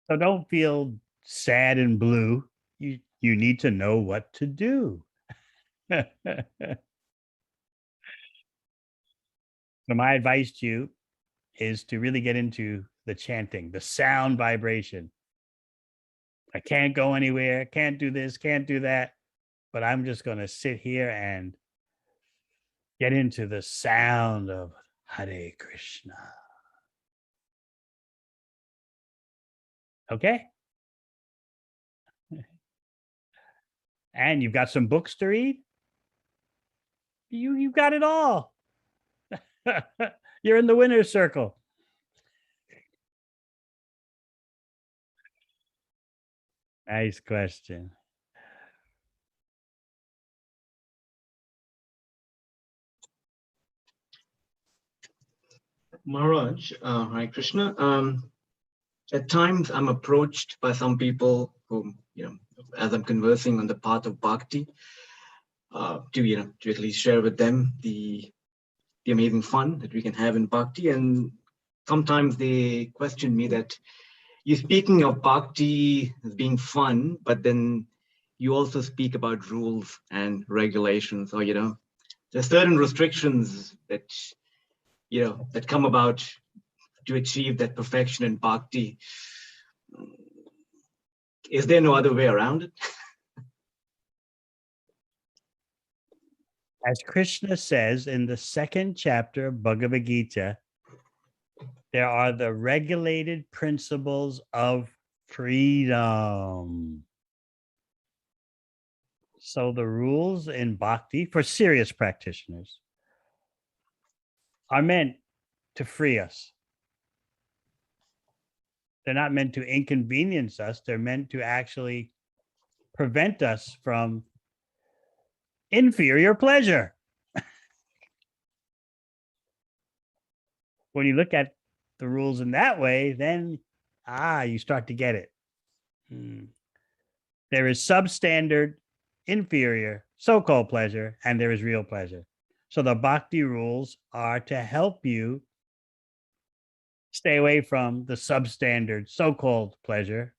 So don't feel sad and blue. You need to know what to do. So my advice to you is to really get into the chanting, the sound vibration. I can't go anywhere, can't do this, can't do that, but I'm just going to sit here and get into the sound of Hare Krishna. Okay? And you've got some books to read? You've got it all. You're in the winner's circle. Nice question. Maharaj, Hare Krishna. At times I'm approached by some people who, as I'm conversing on the path of bhakti, to at least share with them the amazing fun that we can have in bhakti. And sometimes they question me that you're speaking of bhakti as being fun, but then you also speak about rules and regulations, or there's certain restrictions that that come about to achieve that perfection in bhakti. Is there no other way around it? As Krishna says in the second chapter of Bhagavad Gita, there are the regulated principles of freedom. So the rules in bhakti for serious practitioners are meant to free us. They're not meant to inconvenience us. They're meant to actually prevent us from inferior pleasure. When you look at the rules in that way, then you start to get it. There is substandard, inferior, so-called pleasure, and there is real pleasure. So the bhakti rules are to help you stay away from the substandard, so-called pleasure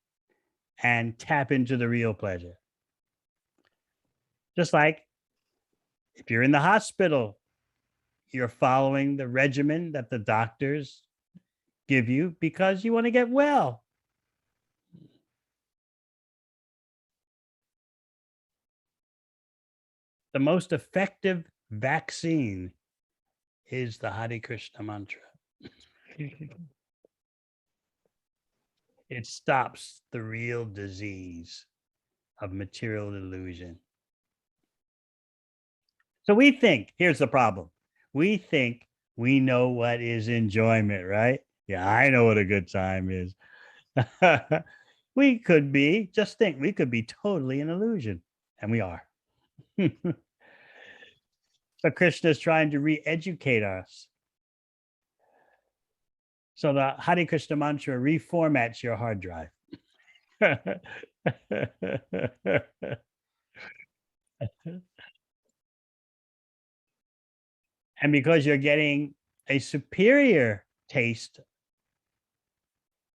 and tap into the real pleasure. Just like if you're in the hospital, you're following the regimen that the doctors give you because you want to get well. The most effective vaccine is the Hare Krishna mantra. It stops the real disease of material illusion. So we think, here's the problem. We think we know what is enjoyment, right? Yeah, I know what a good time is. We could be, just think, we could be totally an illusion, and we are. So Krishna is trying to re-educate us. So the Hare Krishna mantra reformats your hard drive. And because you're getting a superior taste,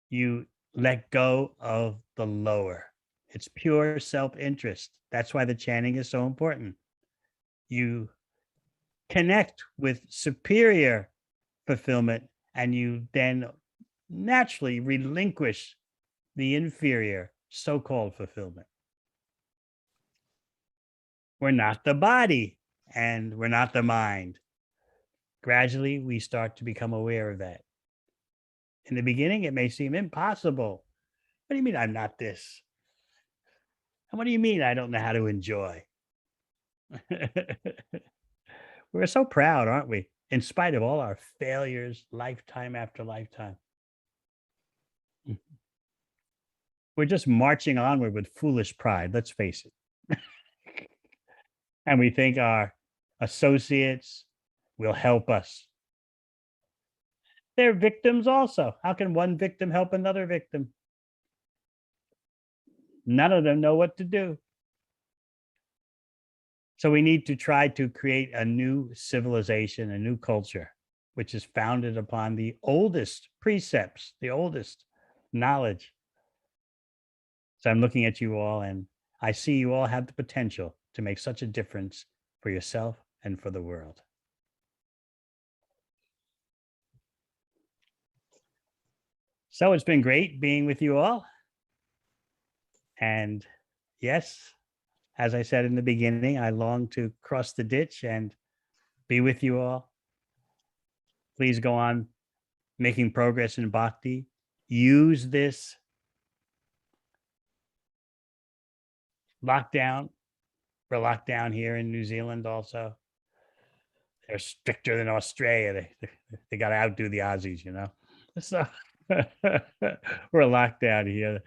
you let go of the lower. It's pure self-interest. That's why the chanting is so important. You connect with superior fulfillment, and you then naturally relinquish the inferior so-called fulfillment. we're not the body and we're not the mind. Gradually, we start to become aware of that. In the beginning, it may seem impossible. What do you mean I'm not this? And what do you mean I don't know how to enjoy? We're so proud, aren't we? In spite of all our failures, lifetime after lifetime. We're just marching onward with foolish pride, let's face it. And we think our associates will help us. They're victims also. How can one victim help another victim? None of them know what to do. So we need to try to create a new civilization, a new culture, which is founded upon the oldest precepts, the oldest knowledge. So I'm looking at you all and I see you all have the potential to make such a difference for yourself and for the world. So it's been great being with you all. And yes, as I said in the beginning, I long to cross the ditch and be with you all. Please go on making progress in bhakti. Use this lockdown. We're locked down here in New Zealand also. They're stricter than Australia. They got to outdo the Aussies, you know. So we're locked down here.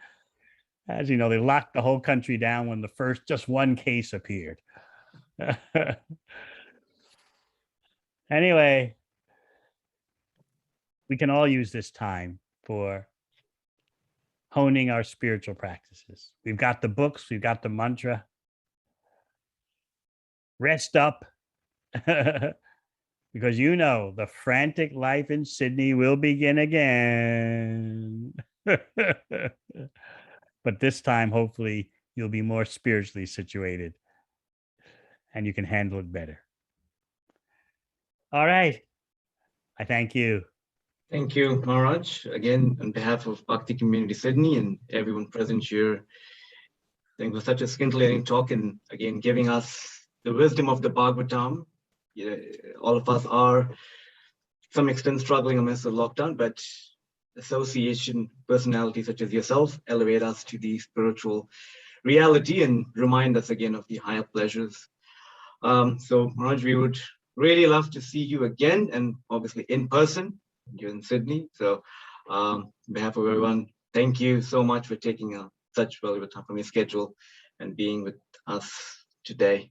As you know, they locked the whole country down when just one case appeared. Anyway, we can all use this time for honing our spiritual practices. We've got the books, we've got the mantra. Rest up, because you know the frantic life in Sydney will begin again. But this time, hopefully, you'll be more spiritually situated and you can handle it better. All right. I thank you. Thank you, Maharaj. Again, on behalf of Bhakti Community Sydney and everyone present here, thank you for such a scintillating talk and again, giving us the wisdom of the Bhagavatam. Yeah, all of us are, to some extent, struggling amidst the lockdown, but association personalities such as yourself elevate us to the spiritual reality and remind us again of the higher pleasures. So Maharaj, we would really love to see you again and obviously in person. You're in Sydney. So on behalf of everyone, thank you so much for taking such valuable time from your schedule and being with us today.